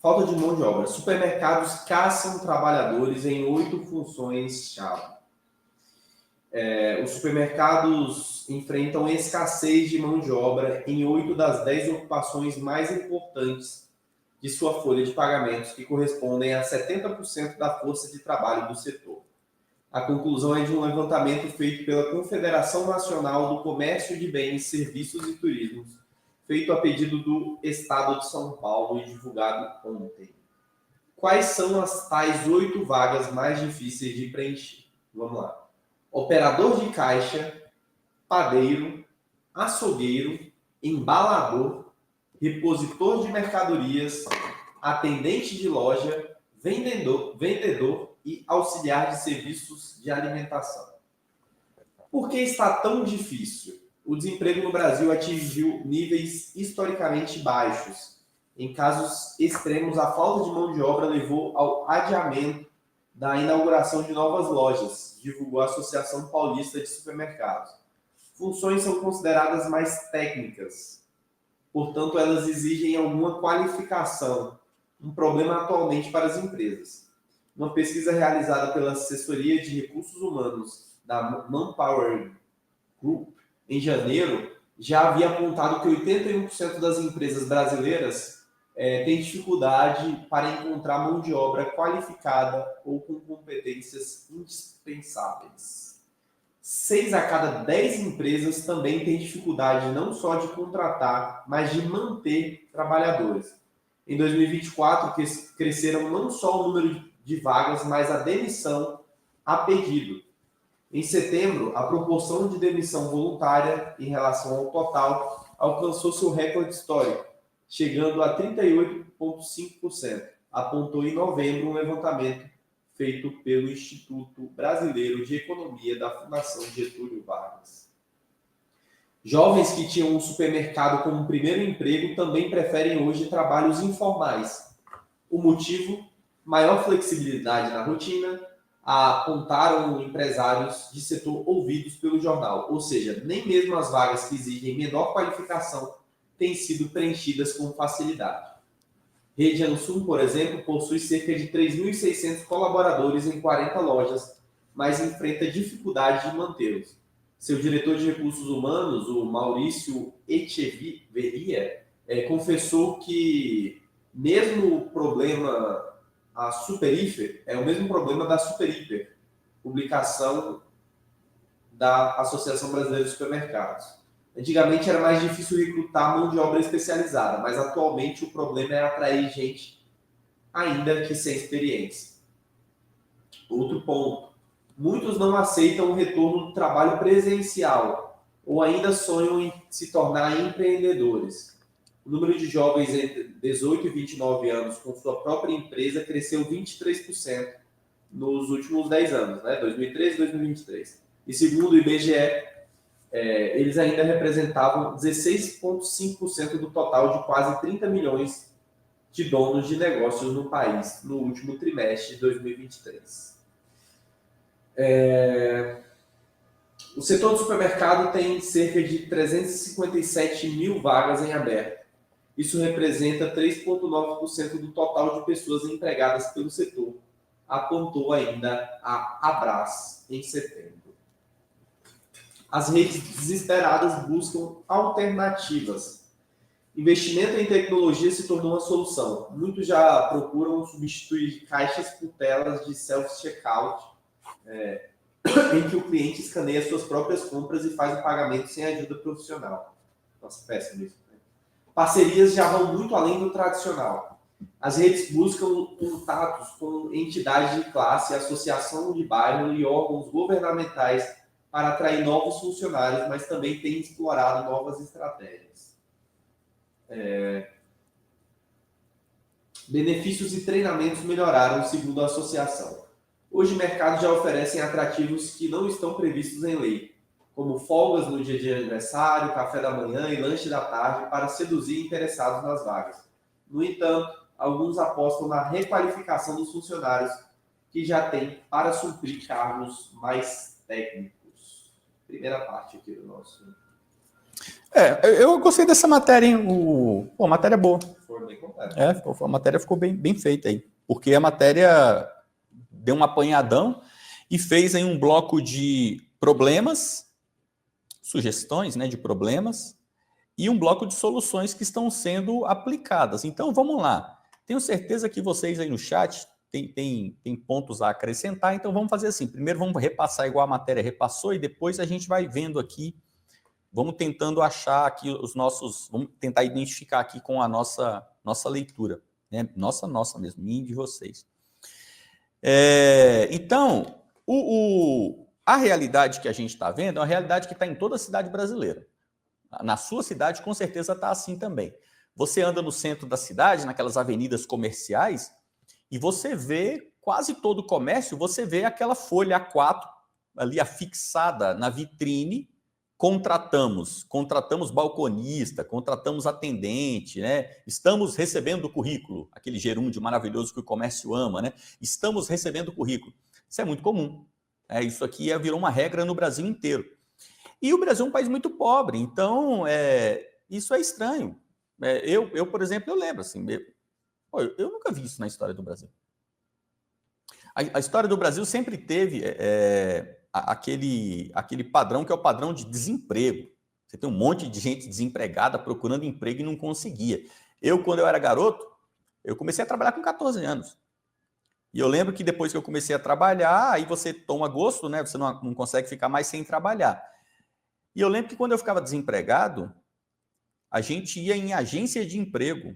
Falta de mão de obra. Supermercados caçam trabalhadores em 8 funções-chave. Os supermercados enfrentam escassez de mão de obra em 8 das 10 ocupações mais importantes de sua folha de pagamentos, que correspondem a 70% da força de trabalho do setor. A conclusão é de um levantamento feito pela Confederação Nacional do Comércio de Bens, Serviços e Turismo, feito a pedido do Estado de São Paulo e divulgado ontem. Quais são as tais 8 vagas mais difíceis de preencher? Vamos lá. Operador de caixa, padeiro, açougueiro, embalador, repositor de mercadorias, atendente de loja, vendedor e auxiliar de serviços de alimentação. Por que está tão difícil? O desemprego no Brasil atingiu níveis historicamente baixos. Em casos extremos, a falta de mão de obra levou ao adiamento da inauguração de novas lojas, divulgou a Associação Paulista de Supermercados. Funções são consideradas mais técnicas, portanto, elas exigem alguma qualificação, um problema atualmente para as empresas. Uma pesquisa realizada pela Assessoria de Recursos Humanos da Manpower Group, em janeiro, já havia apontado que 81% das empresas brasileiras têm dificuldade para encontrar mão de obra qualificada ou com competências indispensáveis. 6 a cada 10 empresas também têm dificuldade não só de contratar, mas de manter trabalhadores. Em 2024, cresceram não só o número de vagas, mas a demissão a pedido. Em setembro, a proporção de demissão voluntária em relação ao total alcançou seu recorde histórico, chegando a 38,5%, apontou em novembro um levantamento feito pelo Instituto Brasileiro de Economia da Fundação Getúlio Vargas. Jovens que tinham um supermercado como primeiro emprego também preferem hoje trabalhos informais. O motivo? Maior flexibilidade na rotina, apontaram empresários de setor ouvidos pelo jornal. Ou seja, nem mesmo as vagas que exigem menor qualificação têm sido preenchidas com facilidade. Rede Ansum, por exemplo, possui cerca de 3.600 colaboradores em 40 lojas, mas enfrenta dificuldade de mantê-los. Seu diretor de recursos humanos, o Maurício Echeverria, confessou que mesmo o problema a Superhiper é o mesmo problema da Superhiper, publicação da Associação Brasileira de Supermercados. Antigamente era mais difícil recrutar mão de obra especializada, mas atualmente o problema é atrair gente ainda que sem experiência. Outro ponto. Muitos não aceitam o retorno do trabalho presencial ou ainda sonham em se tornar empreendedores. O número de jovens entre 18 e 29 anos com sua própria empresa cresceu 23% nos últimos 10 anos, 2013 e 2023. E segundo o IBGE, eles ainda representavam 16,5% do total de quase 30 milhões de donos de negócios no país no último trimestre de 2023. O setor do supermercado tem cerca de 357 mil vagas em aberto. Isso representa 3,9% do total de pessoas empregadas pelo setor, apontou ainda a Abras em setembro. As redes desesperadas buscam alternativas. Investimento em tecnologia se tornou uma solução. Muitos já procuram substituir caixas por telas de self-checkout, em que o cliente escaneia suas próprias compras e faz o pagamento sem ajuda profissional. Nossa, péssimo isso. Parcerias já vão muito além do tradicional. As redes buscam contatos com entidades de classe, associação de bairro e órgãos governamentais para atrair novos funcionários, mas também têm explorado novas estratégias. Benefícios e treinamentos melhoraram, segundo a associação. Hoje, mercados já oferecem atrativos que não estão previstos em lei, como folgas no dia de aniversário, café da manhã e lanche da tarde para seduzir interessados nas vagas. No entanto, alguns apostam na requalificação dos funcionários que já têm para suprir cargos mais técnicos. Primeira parte aqui do nosso Eu gostei dessa matéria, hein? Pô, matéria boa. Foi bem completa. A matéria ficou bem feita aí. Porque a matéria deu um apanhadão e fez aí um bloco de problemas, sugestões, né, de problemas, e um bloco de soluções que estão sendo aplicadas. Então, vamos lá. Tenho certeza que vocês aí no chat tem pontos a acrescentar, então vamos fazer assim. Primeiro vamos repassar igual a matéria repassou e depois a gente vai vendo aqui, vamos tentando achar aqui vamos tentar identificar aqui com a nossa leitura. Né? Nossa mesmo, minha e de vocês. Então, a realidade que a gente está vendo é uma realidade que está em toda a cidade brasileira. Na sua cidade, com certeza, está assim também. Você anda no centro da cidade, naquelas avenidas comerciais, e você vê quase todo o comércio, você vê aquela folha A4 ali afixada na vitrine, contratamos balconista, contratamos atendente, né? Estamos recebendo o currículo, aquele gerúndio maravilhoso que o comércio ama, né? Estamos recebendo o currículo. Isso é muito comum. Isso aqui virou uma regra no Brasil inteiro. E o Brasil é um país muito pobre, então isso é estranho. Eu, por exemplo, eu lembro, assim, eu nunca vi isso na história do Brasil. A história do Brasil sempre teve aquele padrão que é o padrão de desemprego. Você tem um monte de gente desempregada procurando emprego e não conseguia. Quando eu era garoto, eu comecei a trabalhar com 14 anos. E eu lembro que depois que eu comecei a trabalhar, aí você toma gosto, né? Você não consegue ficar mais sem trabalhar. E eu lembro que quando eu ficava desempregado, a gente ia em agência de emprego.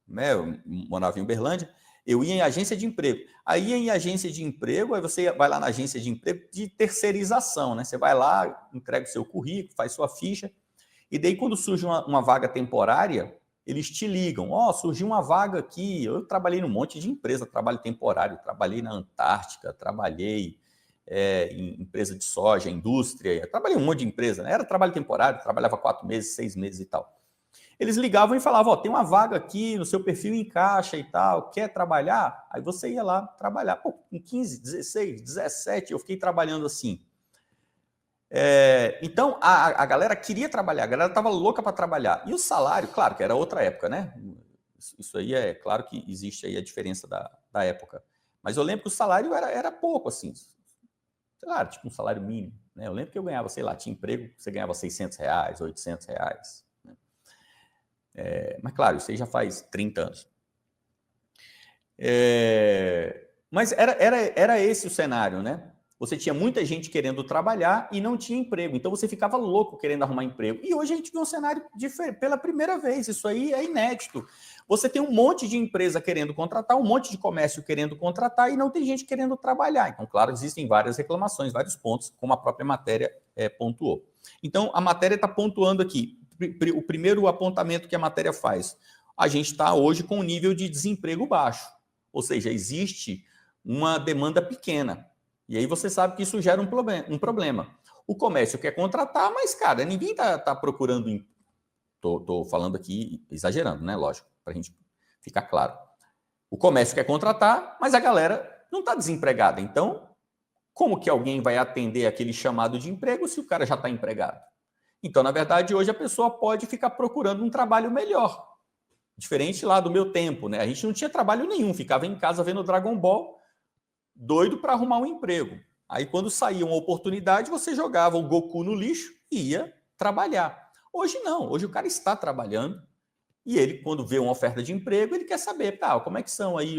Né? Eu morava em Uberlândia, eu ia em agência de emprego. Aí ia em agência de emprego, aí você vai lá na agência de emprego de terceirização, né? Você vai lá, entrega o seu currículo, faz sua ficha, e daí quando surge uma vaga temporária, eles te ligam, surgiu uma vaga aqui, eu trabalhei num monte de empresa, trabalho temporário, trabalhei na Antártica, trabalhei em empresa de soja, indústria, trabalhei em um monte de empresa, né? Era trabalho temporário, trabalhava 4 meses, 6 meses e tal. Eles ligavam e falavam, tem uma vaga aqui, no seu perfil encaixa e tal, quer trabalhar? Aí você ia lá trabalhar. Pô, com 15, 16, 17, eu fiquei trabalhando assim. Então, a galera queria trabalhar, a galera estava louca para trabalhar. E o salário, claro que era outra época, né? Isso aí claro que existe aí a diferença da época. Mas eu lembro que o salário era pouco, assim. Sei lá, tipo um salário mínimo. Né? Eu lembro que eu ganhava, sei lá, tinha emprego, você ganhava R$600, R$800. Mas, claro, isso aí já faz 30 anos. Mas era esse o cenário, né? Você tinha muita gente querendo trabalhar e não tinha emprego. Então, você ficava louco querendo arrumar emprego. E hoje a gente vê um cenário diferente pela primeira vez. Isso aí é inédito. Você tem um monte de empresa querendo contratar, um monte de comércio querendo contratar e não tem gente querendo trabalhar. Então, claro, existem várias reclamações, vários pontos, como a própria matéria pontuou. Então, a matéria está pontuando aqui. O primeiro apontamento que a matéria faz, a gente está hoje com um nível de desemprego baixo, ou seja, existe uma demanda pequena, e aí você sabe que isso gera um problema. O comércio quer contratar, mas, cara, ninguém está procurando, estou falando aqui, exagerando, né, lógico, para a gente ficar claro. O comércio quer contratar, mas a galera não está desempregada, então, como que alguém vai atender aquele chamado de emprego se o cara já está empregado? Então, na verdade, hoje a pessoa pode ficar procurando um trabalho melhor. Diferente lá do meu tempo, né? A gente não tinha trabalho nenhum, ficava em casa vendo Dragon Ball, doido para arrumar um emprego. Aí, quando saía uma oportunidade, você jogava o Goku no lixo e ia trabalhar. Hoje não, hoje o cara está trabalhando e ele, quando vê uma oferta de emprego, ele quer saber, como é que são aí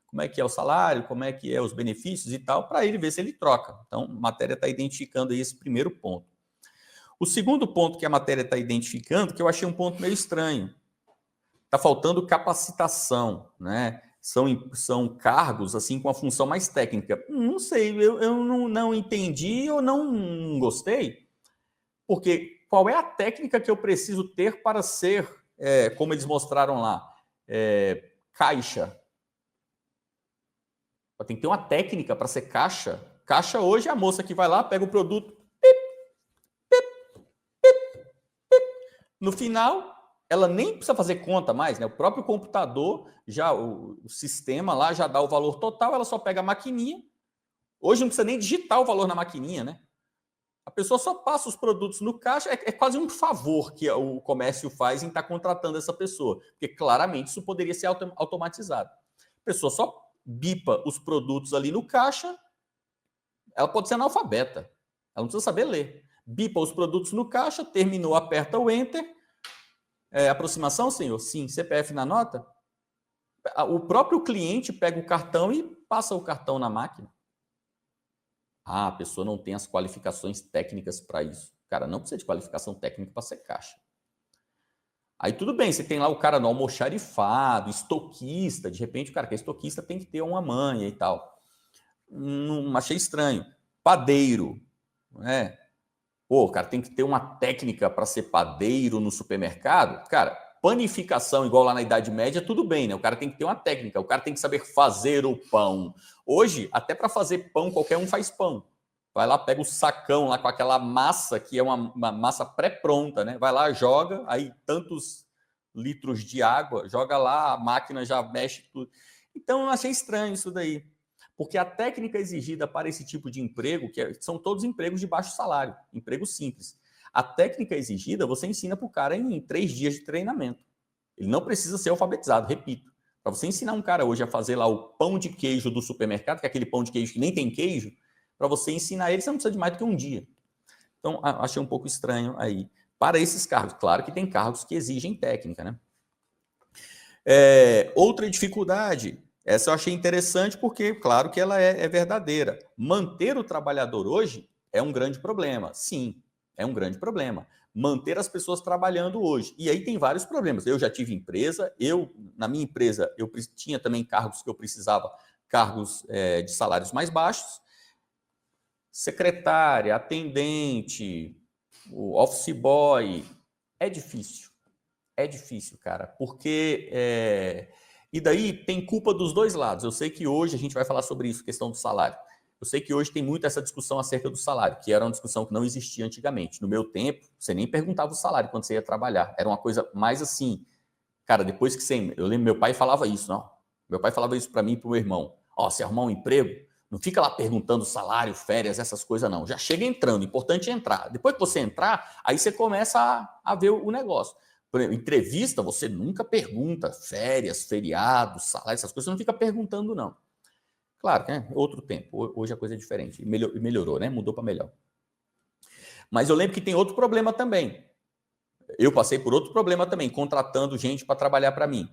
como é que é o salário, como é que é os benefícios e tal, para ele ver se ele troca. Então, a matéria está identificando aí esse primeiro ponto. O segundo ponto que a matéria está identificando, que eu achei um ponto meio estranho, está faltando capacitação, né? São cargos assim com a função mais técnica. Não sei, eu não entendi ou não gostei, porque qual é a técnica que eu preciso ter para ser, como eles mostraram lá, caixa? Tem que ter uma técnica para ser caixa. Caixa hoje é a moça que vai lá, pega o produto, no final, ela nem precisa fazer conta mais, né? O próprio computador, o sistema lá já dá o valor total, ela só pega a maquininha. Hoje não precisa nem digitar o valor na maquininha, né? A pessoa só passa os produtos no caixa, é quase um favor que o comércio faz em estar contratando essa pessoa, porque claramente isso poderia ser automatizado. A pessoa só bipa os produtos ali no caixa, ela pode ser analfabeta, ela não precisa saber ler. Bipa os produtos no caixa, terminou, aperta o Enter. Aproximação, senhor? Sim. CPF na nota? O próprio cliente pega o cartão e passa o cartão na máquina. A pessoa não tem as qualificações técnicas para isso. Cara, não precisa de qualificação técnica para ser caixa. Aí tudo bem, você tem lá o cara no almoxarifado, estoquista, de repente o cara que é estoquista tem que ter uma manha e tal. Não achei estranho. Padeiro, né? Pô, cara, tem que ter uma técnica para ser padeiro no supermercado. Cara, panificação, igual lá na Idade Média, tudo bem, né? O cara tem que ter uma técnica, o cara tem que saber fazer o pão. Hoje, até para fazer pão, qualquer um faz pão. Vai lá, pega o sacão lá com aquela massa, que é uma massa pré-pronta, né? Vai lá, joga, aí tantos litros de água, joga lá, a máquina já mexe tudo. Então, eu achei estranho isso daí. Porque a técnica exigida para esse tipo de emprego, são todos empregos de baixo salário, empregos simples. A técnica exigida, você ensina para o cara em 3 dias de treinamento. Ele não precisa ser alfabetizado, repito. Para você ensinar um cara hoje a fazer lá o pão de queijo do supermercado, que é aquele pão de queijo que nem tem queijo, para você ensinar ele, você não precisa de mais do que um dia. Então, achei um pouco estranho aí. Para esses cargos, claro que tem cargos que exigem técnica, né? Outra dificuldade, essa eu achei interessante porque, claro que ela é verdadeira. Manter o trabalhador hoje é um grande problema. Sim, é um grande problema. Manter as pessoas trabalhando hoje. E aí tem vários problemas. Eu já tive empresa, na minha empresa, eu tinha também cargos que eu precisava, cargos de salários mais baixos. Secretária, atendente, o office boy, é difícil. É difícil, cara, porque... E daí tem culpa dos dois lados. Eu sei que hoje a gente vai falar sobre isso, questão do salário. Eu sei que hoje tem muito essa discussão acerca do salário, que era uma discussão que não existia antigamente. No meu tempo, você nem perguntava o salário quando você ia trabalhar. Era uma coisa mais assim... Cara, depois que você... Eu lembro, meu pai falava isso, não? Meu pai falava isso para mim e para o meu irmão. Se arrumar um emprego, não fica lá perguntando salário, férias, essas coisas, não. Já chega entrando, importante é entrar. Depois que você entrar, aí você começa a ver o negócio. Por exemplo, entrevista, você nunca pergunta férias, feriados, salário, essas coisas, você não fica perguntando, não. Claro, né? Outro tempo. Hoje a coisa é diferente. Melhorou, né? Mudou para melhor. Mas eu lembro que tem outro problema também. Eu passei por outro problema também, contratando gente para trabalhar para mim.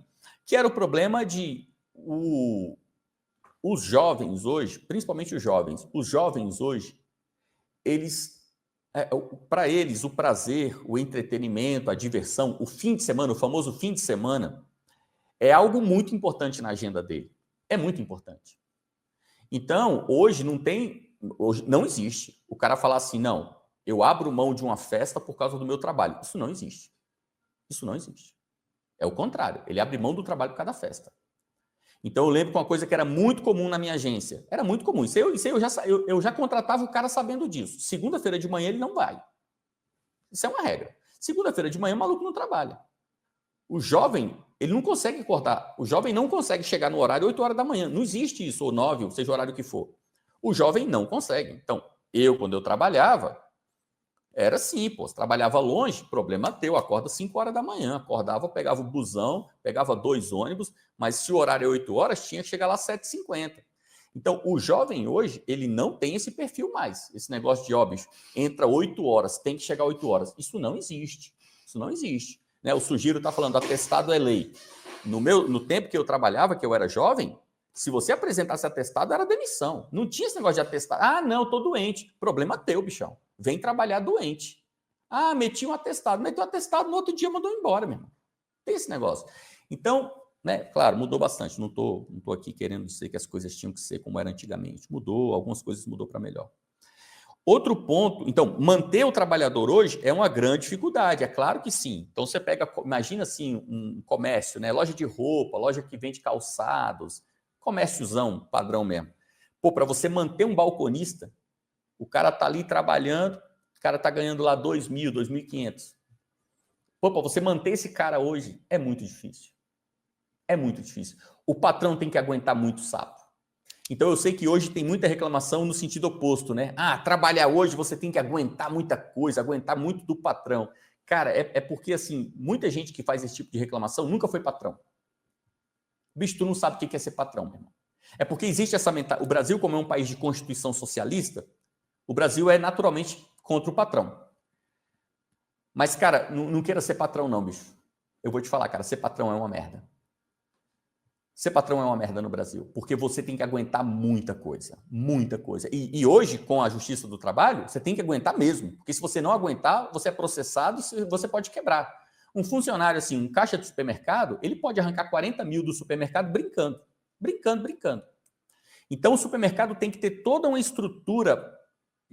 Que era o problema de os jovens hoje, principalmente os jovens hoje, eles, para eles, o prazer, o entretenimento, a diversão, o fim de semana, o famoso fim de semana, é algo muito importante na agenda dele. É muito importante. Então, hoje não existe o cara falar assim, não, eu abro mão de uma festa por causa do meu trabalho. Isso não existe. Isso não existe. É o contrário, ele abre mão do trabalho por causa da festa. Então, eu lembro que uma coisa que era muito comum na minha agência. Era muito comum. Isso eu já contratava o cara sabendo disso. Segunda-feira de manhã ele não vai. Isso é uma regra. Segunda-feira de manhã o maluco não trabalha. O jovem, ele não consegue cortar. O jovem não consegue chegar no horário 8 horas da manhã. Não existe isso, ou 9, ou seja o horário que for. O jovem não consegue. Então, quando eu trabalhava, era assim, você trabalhava longe, problema teu, acorda 5 horas da manhã, acordava, pegava o busão, pegava 2 ônibus, mas se o horário é 8 horas, tinha que chegar lá às 7h50. Então, o jovem hoje, ele não tem esse perfil mais, esse negócio de, bicho, entra 8 horas, tem que chegar 8 horas. Isso não existe, isso não existe. Né? O Sugiro está falando, atestado é lei. No tempo que eu trabalhava, que eu era jovem, se você apresentasse atestado, era demissão. Não tinha esse negócio de atestado. Não, eu tô doente. Problema teu, bichão. Vem trabalhar doente. Meti um atestado. Meteu um atestado, no outro dia mandou embora, meu irmão. Tem esse negócio. Então, né, claro, mudou bastante. Não tô aqui querendo dizer que as coisas tinham que ser como era antigamente. Mudou, algumas coisas mudou para melhor. Outro ponto, então, manter o trabalhador hoje é uma grande dificuldade, é claro que sim. Então, você imagina assim, um comércio, né, loja de roupa, loja que vende calçados, comérciozão padrão mesmo. Para você manter um balconista, o cara tá ali trabalhando, o cara tá ganhando lá 2.000, 2.500. Para você manter esse cara hoje é muito difícil. É muito difícil. O patrão tem que aguentar muito sapo. Então, eu sei que hoje tem muita reclamação no sentido oposto, né? Ah, trabalhar hoje você tem que aguentar muita coisa, aguentar muito do patrão. Cara, é porque, assim, muita gente que faz esse tipo de reclamação nunca foi patrão. Bicho, tu não sabe o que é ser patrão, meu irmão. É porque existe essa mentalidade. O Brasil, como é um país de constituição socialista, o Brasil é naturalmente contra o patrão. Mas, cara, não queira ser patrão, não, bicho. Eu vou te falar, cara, ser patrão é uma merda. Ser patrão é uma merda no Brasil, porque você tem que aguentar muita coisa, muita coisa. E hoje, com a Justiça do Trabalho, você tem que aguentar mesmo, porque se você não aguentar, você é processado, você pode quebrar. Um funcionário, assim, um caixa de supermercado, ele pode arrancar 40 mil do supermercado brincando. Então, o supermercado tem que ter toda uma estrutura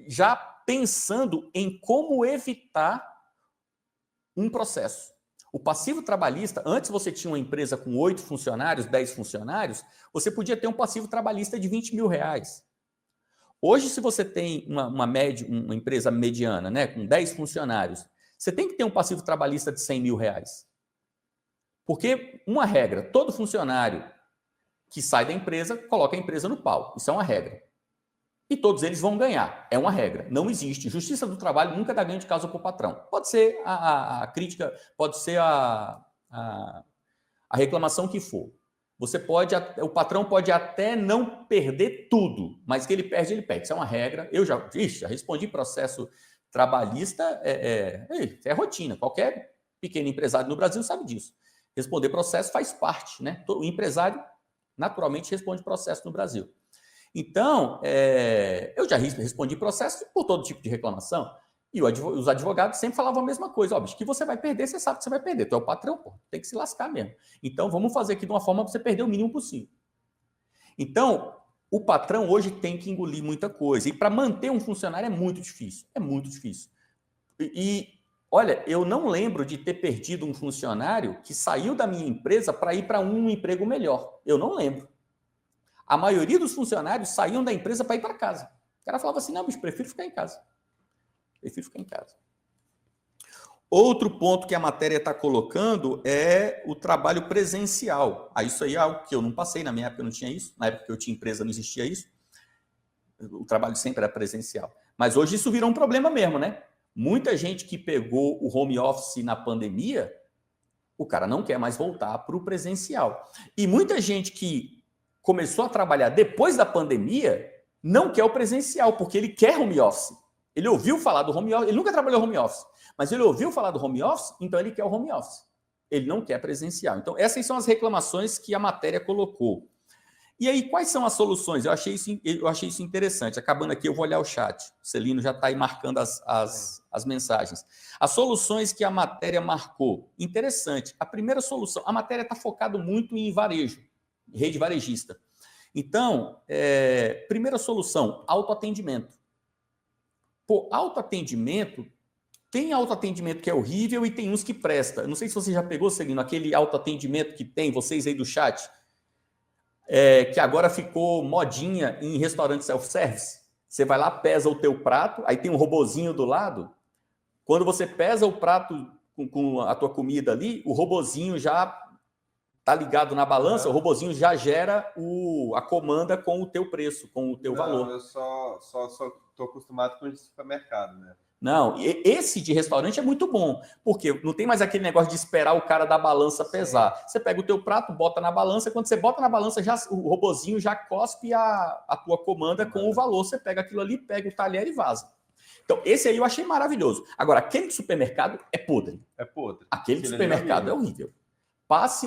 já pensando em como evitar um processo. O passivo trabalhista, antes você tinha uma empresa com 8 funcionários, 10 funcionários, você podia ter um passivo trabalhista de 20 mil reais. Hoje, se você tem uma empresa mediana, né, com 10 funcionários, você tem que ter um passivo trabalhista de 100 mil reais. Porque, uma regra, todo funcionário que sai da empresa, coloca a empresa no pau. Isso é uma regra. E todos eles vão ganhar. É uma regra. Não existe. Justiça do trabalho nunca dá ganho de causa para o patrão. Pode ser a crítica, pode ser a reclamação que for. O patrão pode até não perder tudo, mas que ele perde, ele perde. Isso é uma regra. Eu já respondi processo trabalhista, é rotina. Qualquer pequeno empresário no Brasil sabe disso. Responder processo faz parte, né? O empresário naturalmente responde processo no Brasil. Então, eu já respondi processo por todo tipo de reclamação. E os advogados sempre falavam a mesma coisa. Ó, bicho, que você vai perder, você sabe que você vai perder. Tu é o patrão, pô, tem que se lascar mesmo. Então, vamos fazer aqui de uma forma para você perder o mínimo possível. Então, o patrão hoje tem que engolir muita coisa. E para manter um funcionário é muito difícil. É muito difícil. Olha, eu não lembro de ter perdido um funcionário que saiu da minha empresa para ir para um emprego melhor. Eu não lembro. A maioria dos funcionários saíam da empresa para ir para casa. O cara falava assim, não, bicho, prefiro ficar em casa. Outro ponto que a matéria está colocando é o trabalho presencial. Isso aí é algo que eu não passei, na minha época eu não tinha isso. Na época que eu tinha empresa não existia isso. O trabalho sempre era presencial. Mas hoje isso virou um problema mesmo, né? Muita gente que pegou o home office na pandemia, o cara não quer mais voltar para o presencial. E muita gente que começou a trabalhar depois da pandemia, não quer o presencial, porque ele quer home office. Ele ouviu falar do home office, ele nunca trabalhou home office, mas ele ouviu falar do home office, então ele quer o home office. Ele não quer presencial. Então, essas são as reclamações que a matéria colocou. E aí, quais são as soluções? Eu achei isso interessante. Acabando aqui, eu vou olhar o chat. O Celino já está aí marcando as mensagens. As soluções que a matéria marcou. Interessante. A primeira solução, a matéria está focada muito em varejo, rede varejista. Então, primeira solução, autoatendimento. Pô, autoatendimento, tem autoatendimento que é horrível e tem uns que presta. Eu não sei se você já pegou, Celino, aquele autoatendimento que tem, vocês aí do chat, que agora ficou modinha em restaurante self-service. Você vai lá, pesa o teu prato, aí tem um robozinho do lado. Quando você pesa o prato com a tua comida ali, o robozinho já está ligado na balança, o robozinho já gera a comanda com o teu preço, com o teu valor. Eu só estou acostumado com o supermercado, né? Não, esse de restaurante é muito bom, porque não tem mais aquele negócio de esperar o cara da balança pesar. Sim. Você pega o teu prato, bota na balança, quando você bota na balança, o robozinho já cospe a tua comanda com o valor. Você pega aquilo ali, pega o talher e vaza. Então, esse aí eu achei maravilhoso. Agora, aquele de supermercado é podre. É podre. Aquele de supermercado é horrível.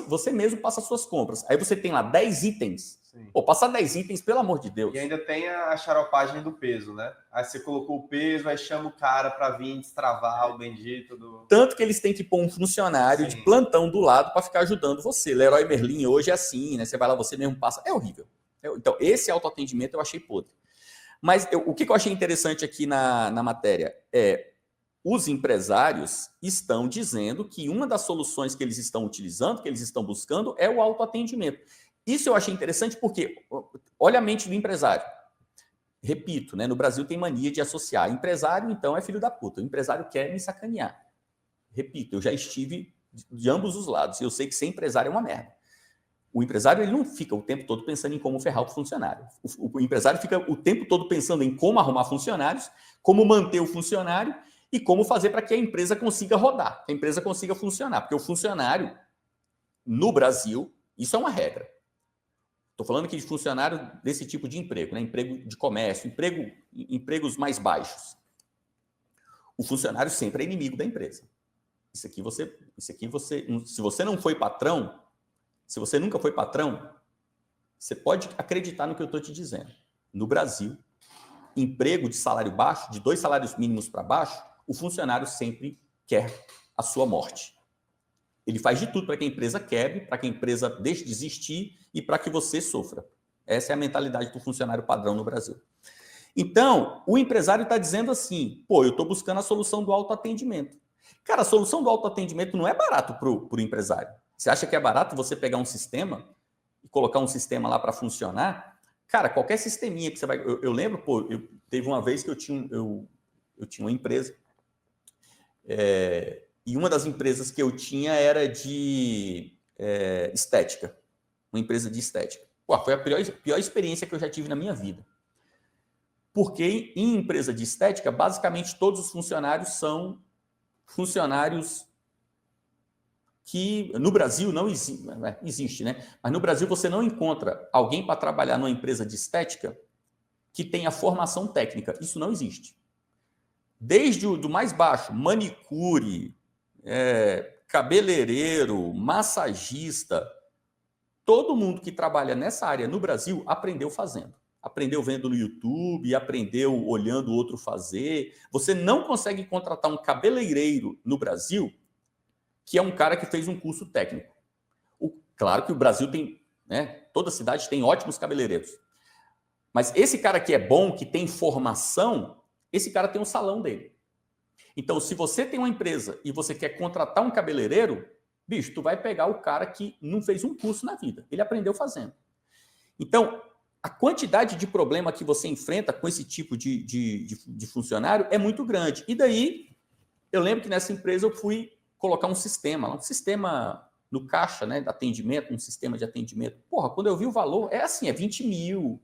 Você mesmo passa suas compras. Aí você tem lá 10 itens. Sim. Pô, passar 10 itens, pelo amor de Deus. E ainda tem a xaropagem do peso, né? Aí você colocou o peso, aí chama o cara para vir destravar o bendito do... Tanto que eles têm que pôr um funcionário de plantão do lado para ficar ajudando você. Leroy Merlin hoje é assim, né? Você vai lá, você mesmo passa. É horrível. Então, esse autoatendimento eu achei podre. Mas o que eu achei interessante aqui na matéria os empresários estão dizendo que uma das soluções que eles estão utilizando, que eles estão buscando, é o autoatendimento. Isso eu achei interessante porque, olha a mente do empresário. Repito, né, no Brasil tem mania de associar. Empresário, então, é filho da puta. O empresário quer me sacanear. Repito, eu já estive de ambos os lados. Eu sei que ser empresário é uma merda. O empresário ele não fica o tempo todo pensando em como ferrar o funcionário. O empresário fica o tempo todo pensando em como arrumar funcionários, como manter o funcionário e como fazer para que a empresa consiga rodar, que a empresa consiga funcionar. Porque o funcionário, no Brasil, isso é uma regra. Estou falando aqui de funcionário desse tipo de emprego, né? Emprego de comércio, empregos mais baixos. O funcionário sempre é inimigo da empresa. Isso aqui você, se você não foi patrão, se você nunca foi patrão, você pode acreditar no que eu estou te dizendo. No Brasil, emprego de salário baixo, de 2 salários mínimos para baixo, o funcionário sempre quer a sua morte. Ele faz de tudo para que a empresa quebre, para que a empresa deixe de existir e para que você sofra. Essa é a mentalidade do funcionário padrão no Brasil. Então, o empresário está dizendo assim, pô, eu estou buscando a solução do autoatendimento. Cara, a solução do autoatendimento não é barato para o empresário. Você acha que é barato você pegar um sistema e colocar um sistema lá para funcionar? Cara, qualquer sisteminha que você vai... Eu lembro, pô, teve uma vez que eu tinha uma empresa, e uma das empresas que eu tinha era de estética. Uma empresa de estética. Pô, foi a pior experiência que eu já tive na minha vida. Porque em empresa de estética, basicamente todos os funcionários são funcionários que no Brasil não existe, né? Mas no Brasil você não encontra alguém para trabalhar numa empresa de estética que tenha formação técnica. Isso não existe. Desde o do mais baixo, manicure, cabeleireiro, massagista, todo mundo que trabalha nessa área no Brasil aprendeu fazendo. Aprendeu vendo no YouTube, aprendeu olhando o outro fazer. Você não consegue contratar um cabeleireiro no Brasil que é um cara que fez um curso técnico. Claro que o Brasil tem, né, toda cidade tem ótimos cabeleireiros. Mas esse cara que é bom, que tem formação, esse cara tem um salão dele. Então, se você tem uma empresa e você quer contratar um cabeleireiro, bicho, tu vai pegar o cara que não fez um curso na vida. Ele aprendeu fazendo. Então, a quantidade de problema que você enfrenta com esse tipo de funcionário é muito grande. E daí, eu lembro que nessa empresa eu fui colocar um sistema no caixa, né, de atendimento, um sistema de atendimento. Porra, quando eu vi o valor, é 20 mil.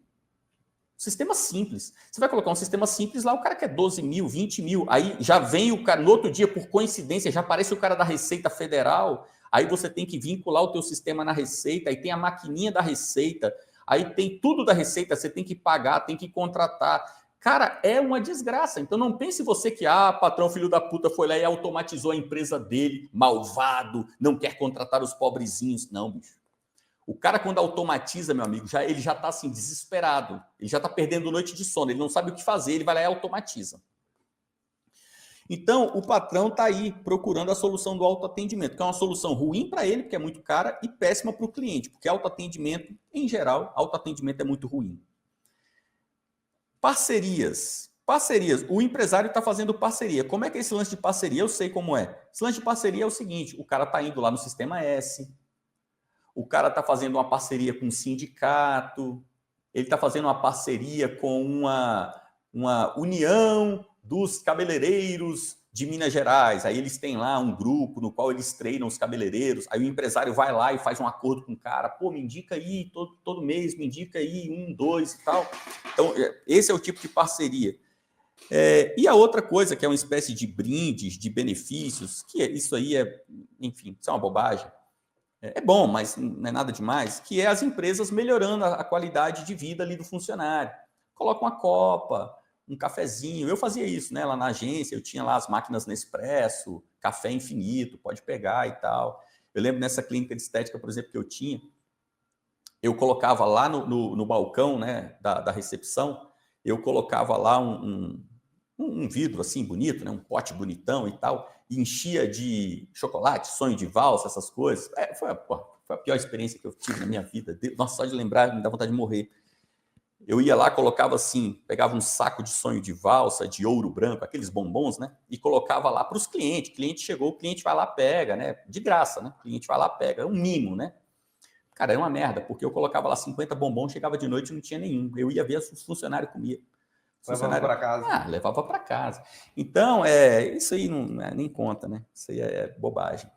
Sistema simples. Você vai colocar um sistema simples lá, o cara quer 12 mil, 20 mil. Aí já vem o cara, no outro dia, por coincidência, já aparece o cara da Receita Federal. Aí você tem que vincular o teu sistema na Receita, aí tem a maquininha da Receita, aí tem tudo da Receita, você tem que pagar, tem que contratar. Cara, é uma desgraça. Então não pense você que, patrão filho da puta foi lá e automatizou a empresa dele, malvado, não quer contratar os pobrezinhos. Não, bicho. O cara, quando automatiza, meu amigo, ele já está assim, desesperado. Ele já está perdendo noite de sono, ele não sabe o que fazer, ele vai lá e automatiza. Então, o patrão está aí procurando a solução do autoatendimento, que é uma solução ruim para ele, porque é muito cara, e péssima para o cliente, porque autoatendimento, em geral, autoatendimento é muito ruim. Parcerias. O empresário está fazendo parceria. Como é que é esse lance de parceria? Eu sei como é. Esse lance de parceria é o seguinte, o cara está indo lá no Sistema S, o cara está fazendo uma parceria com um sindicato, ele está fazendo uma parceria com uma união dos cabeleireiros de Minas Gerais. Aí eles têm lá um grupo no qual eles treinam os cabeleireiros. Aí o empresário vai lá e faz um acordo com o cara. Pô, me indica aí, todo mês, me indica aí, 1, 2 e tal. Então, esse é o tipo de parceria. E a outra coisa, que é uma espécie de brindes, de benefícios, que isso aí enfim, isso é uma bobagem. É bom, mas não é nada demais, que é as empresas melhorando a qualidade de vida ali do funcionário. Coloca uma copa, um cafezinho. Eu fazia isso, né? Lá na agência, eu tinha lá as máquinas Nespresso, café infinito, pode pegar e tal. Eu lembro nessa clínica de estética, por exemplo, que eu tinha, eu colocava lá no balcão, né, da recepção, eu colocava lá um vidro assim bonito, né, um pote bonitão e tal, e enchia de chocolate, sonho de valsa, essas coisas. Foi a pior experiência que eu tive na minha vida. Nossa, só de lembrar me dá vontade de morrer. Eu ia lá, colocava assim, pegava um saco de sonho de valsa, de ouro branco, aqueles bombons, né? E colocava lá para os clientes. O cliente chegou, o cliente vai lá, pega, né? De graça, né? O cliente vai lá, pega. É um mimo, né? Cara, é uma merda, porque eu colocava lá 50 bombons, chegava de noite e não tinha nenhum. Eu ia ver se os funcionários comiam. Levava para casa. Levava para casa. Então, isso aí nem conta, né? Isso aí é bobagem.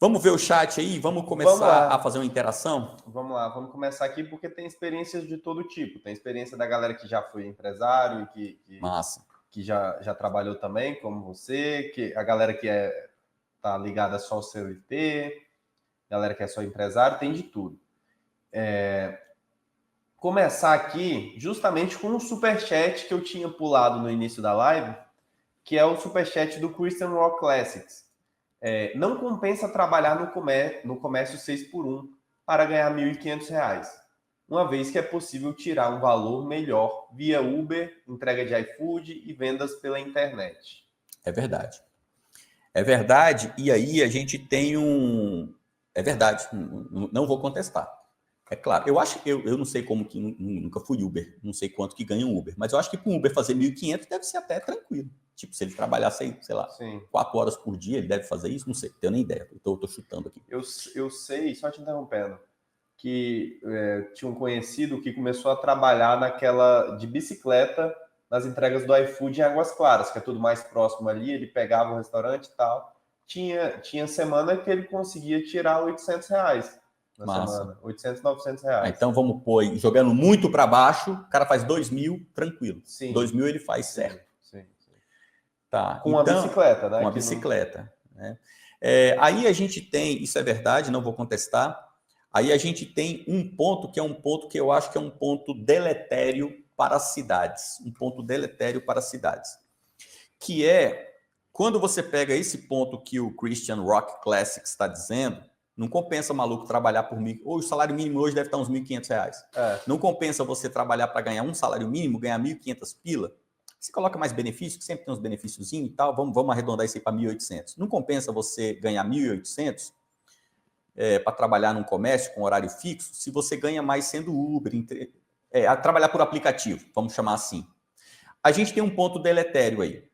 Vamos ver o chat aí? Vamos começar a fazer uma interação? Vamos lá, vamos começar aqui porque tem experiências de todo tipo. Tem experiência da galera que já foi empresário, Massa. que já trabalhou também, como você, que a galera que tá ligada só ao CLT, galera que é só empresário, tem de tudo. Começar aqui justamente com um superchat que eu tinha pulado no início da live, que é o superchat do Christian Rock Classics. Não compensa trabalhar no comércio 6x1 para ganhar R$ 1.500, uma vez que é possível tirar um valor melhor via Uber, entrega de iFood e vendas pela internet. É verdade. É verdade, e aí a gente tem um... É verdade, não vou contestar. É claro, eu não sei como que... Nunca fui Uber, não sei quanto que ganha um Uber, mas eu acho que para um Uber fazer 1.500 deve ser até tranquilo. Tipo, se ele trabalhar, sei lá, Sim. 4 horas por dia, ele deve fazer isso? Não sei, tenho nem ideia, eu tô chutando aqui. Eu sei, só te interrompendo, que tinha um conhecido que começou a trabalhar de bicicleta nas entregas do iFood em Águas Claras, que é tudo mais próximo ali, ele pegava um restaurante e tal. Tinha semana que ele conseguia tirar R$ 800 na semana. 800, R$ 900. Então vamos pôr aí, jogando muito para baixo, o cara faz 2.000, tranquilo. Sim. 2.000 ele faz certo. Sim. Tá, com então, a bicicleta, né? Com a bicicleta. Né? Aí a gente tem, isso é verdade, não vou contestar, aí a gente tem um ponto que eu acho que é um ponto deletério para as cidades. Um ponto deletério para as cidades. Que é, quando você pega esse ponto que o Christian Rock Classics está dizendo, não compensa, maluco, trabalhar por mil... Ou o salário mínimo hoje deve estar uns R$ 1.500. Não compensa você trabalhar para ganhar um salário mínimo, ganhar 1.500 pila. Você coloca mais benefícios, que sempre tem uns benefíciozinhos e tal, vamos arredondar isso aí para 1.800. Não compensa você ganhar 1.800 para trabalhar num comércio com horário fixo, se você ganha mais sendo Uber, a trabalhar por aplicativo, vamos chamar assim. A gente tem um ponto deletério aí.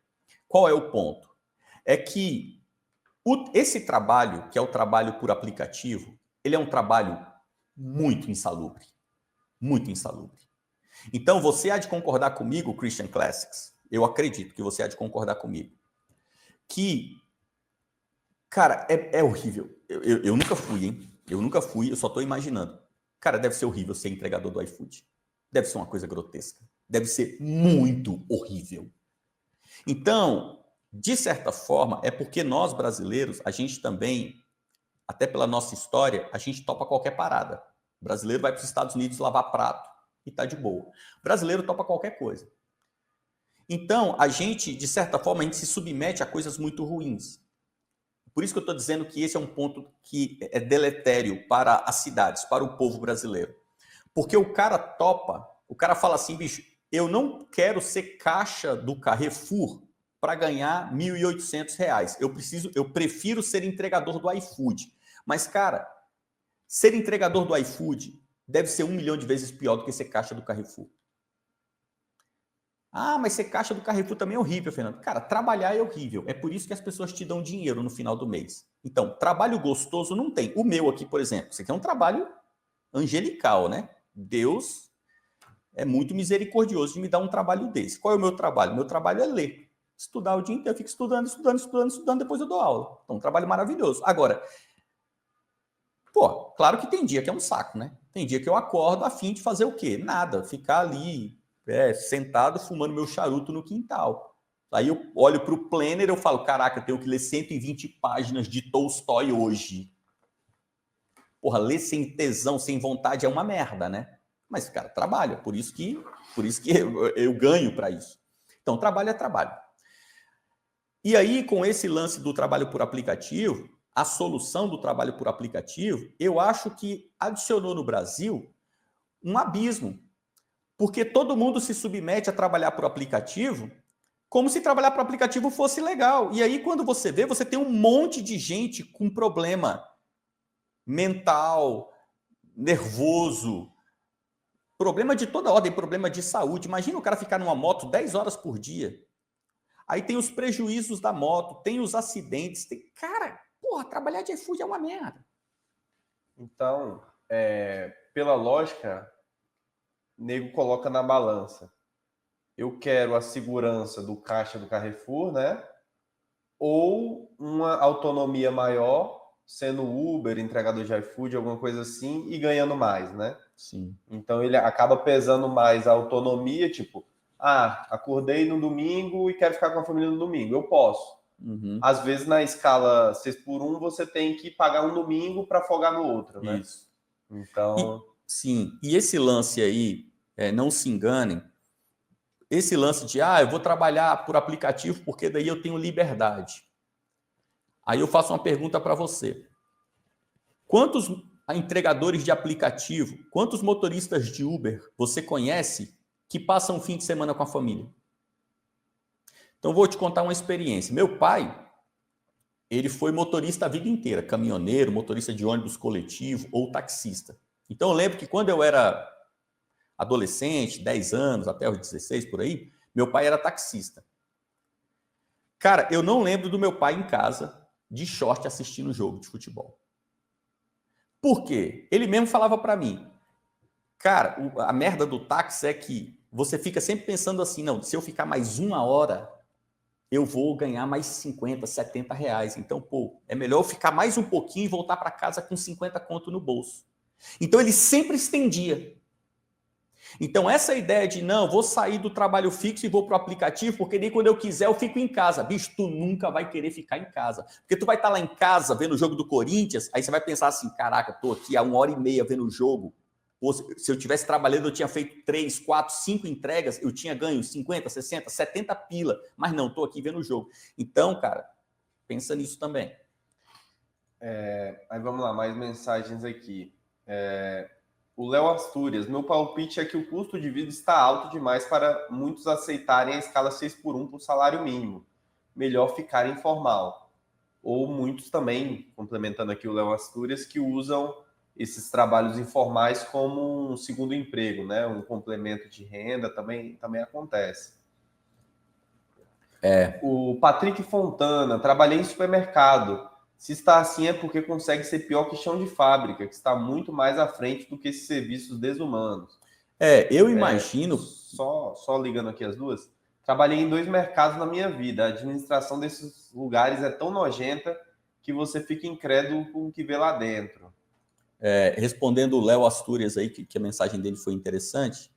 Qual é o ponto? É que esse trabalho, que é o trabalho por aplicativo, ele é um trabalho muito insalubre. Muito insalubre. Então, você há de concordar comigo, Christian Classics, eu acredito que você há de concordar comigo, que, cara, é horrível. Eu nunca fui, hein? Eu nunca fui, eu só estou imaginando. Cara, deve ser horrível ser entregador do iFood. Deve ser uma coisa grotesca. Deve ser muito horrível. Então, de certa forma, é porque nós brasileiros, a gente também, até pela nossa história, a gente topa qualquer parada. O brasileiro vai para os Estados Unidos lavar prato e tá de boa. O brasileiro topa qualquer coisa. Então, a gente, de certa forma, a gente se submete a coisas muito ruins. Por isso que eu estou dizendo que esse é um ponto que é deletério para as cidades, para o povo brasileiro. Porque o cara topa, o cara fala assim, bicho, eu não quero ser caixa do Carrefour para ganhar R$ 1.800. Eu prefiro ser entregador do iFood. Mas, cara, ser entregador do iFood deve ser 1 milhão de vezes pior do que ser caixa do Carrefour. Ah, mas ser caixa do Carrefour também é horrível, Fernando. Cara, trabalhar é horrível. É por isso que as pessoas te dão dinheiro no final do mês. Então, trabalho gostoso não tem. O meu aqui, por exemplo, isso aqui é um trabalho angelical, né? Deus é muito misericordioso de me dar um trabalho desse. Qual é o meu trabalho? Meu trabalho é ler. Estudar o dia inteiro. Eu fico estudando, depois eu dou aula. Então, um trabalho maravilhoso. Agora, claro que tem dia que é um saco, né? Tem dia que eu acordo a fim de fazer o quê? Nada. Ficar ali, sentado, fumando meu charuto no quintal. Aí eu olho para o planner e eu falo, caraca, eu tenho que ler 120 páginas de Tolstói hoje. Ler sem tesão, sem vontade é uma merda, né? Mas, cara, trabalha. Por isso que eu ganho para isso. Então, trabalho é trabalho. E aí, com esse lance do trabalho por aplicativo, a solução do trabalho por aplicativo, eu acho que adicionou no Brasil um abismo. Porque todo mundo se submete a trabalhar por aplicativo como se trabalhar por aplicativo fosse legal. E aí, quando você vê, você tem um monte de gente com problema mental, nervoso, problema de toda ordem, problema de saúde. Imagina o cara ficar numa moto 10 horas por dia. Aí tem os prejuízos da moto, tem os acidentes. Cara, trabalhar de iFood é uma merda. Então, pela lógica, nego coloca na balança. Eu quero a segurança do caixa do Carrefour, né? Ou uma autonomia maior, sendo Uber, entregador de iFood, alguma coisa assim, e ganhando mais, né? Sim. Então ele acaba pesando mais a autonomia, tipo, acordei no domingo e quero ficar com a família no domingo. Eu posso. Uhum. Às vezes, na escala 6x1, você tem que pagar um domingo para folgar no outro, né? Isso. Então. Sim, e esse lance aí, não se enganem, esse lance de, eu vou trabalhar por aplicativo porque daí eu tenho liberdade. Aí eu faço uma pergunta para você. Quantos entregadores de aplicativo, quantos motoristas de Uber você conhece que passam um fim de semana com a família? Então, vou te contar uma experiência. Meu pai, ele foi motorista a vida inteira, caminhoneiro, motorista de ônibus coletivo ou taxista. Então, eu lembro que quando eu era adolescente, 10 anos, até os 16 por aí, meu pai era taxista. Cara, eu não lembro do meu pai em casa, de short, assistindo jogo de futebol. Por quê? Ele mesmo falava para mim, cara, a merda do táxi é que você fica sempre pensando assim, não, se eu ficar mais 1 hora, eu vou ganhar mais 50, 70 reais. Então, é melhor eu ficar mais um pouquinho e voltar para casa com 50 conto no bolso. Então, ele sempre estendia. Então, essa ideia de, não, vou sair do trabalho fixo e vou para o aplicativo, porque daí quando eu quiser eu fico em casa. Bicho, tu nunca vai querer ficar em casa. Porque tu vai estar lá em casa vendo o jogo do Corinthians, aí você vai pensar assim, caraca, tô aqui há 1h30 vendo o jogo. Ou se eu tivesse trabalhando, eu tinha feito 3, 4, 5 entregas, eu tinha ganho 50, 60, 70 pila. Mas não, tô aqui vendo o jogo. Então, cara, pensa nisso também. Aí vamos lá, mais mensagens aqui. O Léo Astúrias, meu palpite é que o custo de vida está alto demais para muitos aceitarem a escala 6x1 por salário mínimo. Melhor ficar informal. Ou muitos também, complementando aqui o Léo Astúrias, que usam esses trabalhos informais como um segundo emprego, né? Um complemento de renda também acontece. O Patrick Fontana, trabalhei em supermercado. Se está assim é porque consegue ser pior que chão de fábrica, que está muito mais à frente do que esses serviços desumanos. Eu imagino... Só ligando aqui as duas. Trabalhei em 2 mercados na minha vida. A administração desses lugares é tão nojenta que você fica incrédulo com o que vê lá dentro. Respondendo o Léo Astúrias aí, que a mensagem dele foi interessante,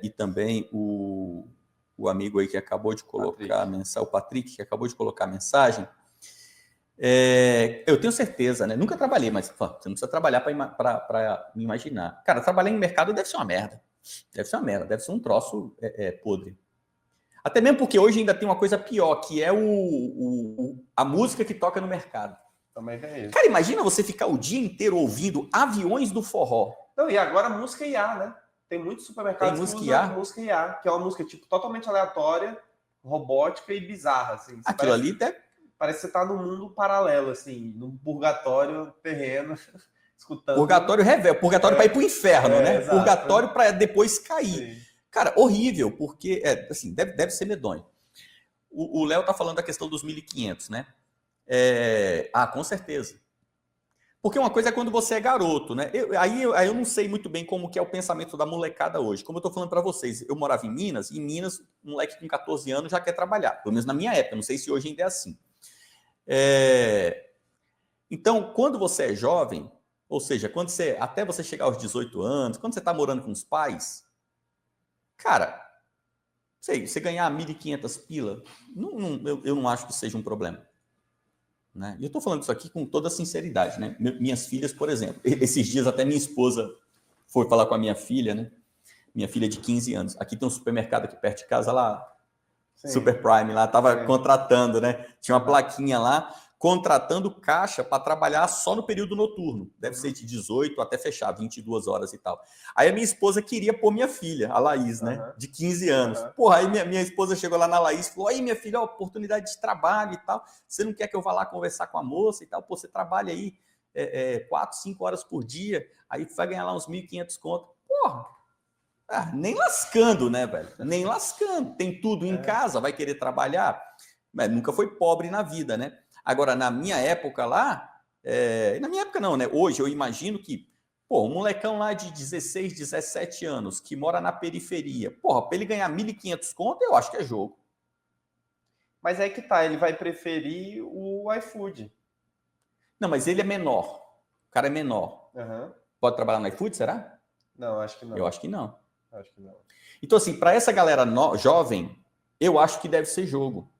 e também o amigo aí que acabou de colocar a mensagem, o Patrick, que acabou de colocar a mensagem, eu tenho certeza, né? Nunca trabalhei, mas você não precisa trabalhar para me imaginar. Cara, trabalhar em mercado deve ser uma merda. Deve ser uma merda, deve ser um troço podre. Até mesmo porque hoje ainda tem uma coisa pior, que é a música que toca no mercado. Também é isso. Cara, imagina você ficar o dia inteiro ouvindo Aviões do Forró. Não, e agora música IA, né? Tem muitos supermercados que usam música IA, que é uma música tipo totalmente aleatória, robótica e bizarra, assim. Aquilo ali parece que você tá num mundo paralelo, assim, num purgatório terreno, escutando. Purgatório revel, purgatório para ir pro inferno, né? Exato. Purgatório para depois cair. Sim. Cara, horrível, porque assim, deve ser medonho. O Léo tá falando da questão dos 1.500, né? Com certeza. Porque uma coisa é quando você é garoto, né? Aí eu não sei muito bem como que é o pensamento da molecada hoje. Como eu tô falando para vocês, eu morava em Minas, e em Minas, um moleque com 14 anos já quer trabalhar. Pelo menos na minha época, não sei se hoje ainda é assim. Então, quando você é jovem, ou seja, até você chegar aos 18 anos, quando você está morando com os pais, cara, você ganhar 1.500 pila, eu não acho que seja um problema. Né? E eu estou falando isso aqui com toda sinceridade. Né? Minhas filhas, por exemplo, esses dias até minha esposa foi falar com a minha filha, né? Minha filha de 15 anos. Aqui tem um supermercado aqui perto de casa lá, sim. Super Prime, lá estava contratando, né? Tinha uma plaquinha lá, contratando caixa para trabalhar só no período noturno. Deve ser de 18 até fechar, 22 horas e tal. Aí a minha esposa queria pôr minha filha, a Laís, né? De 15 anos. Porra, aí minha esposa chegou lá na Laís e falou, aí minha filha, oportunidade de trabalho e tal. Você não quer que eu vá lá conversar com a moça e tal? Pô, você trabalha aí 4, 5 horas por dia, aí vai ganhar lá uns 1.500 conto. Porra, nem lascando, né, velho? Nem lascando. Tem tudo em casa, vai querer trabalhar. Mas nunca foi pobre na vida, né? Agora, na minha época lá, na minha época não, né? Hoje eu imagino que, um molecão lá de 16, 17 anos, que mora na periferia, para ele ganhar 1.500 conto, eu acho que é jogo. Mas é que tá, ele vai preferir o iFood. Não, mas ele é menor. O cara é menor. Uhum. Pode trabalhar no iFood, será? Não, acho que não. Eu acho que não. Acho que não. Então, assim, para essa galera jovem, eu acho que deve ser jogo.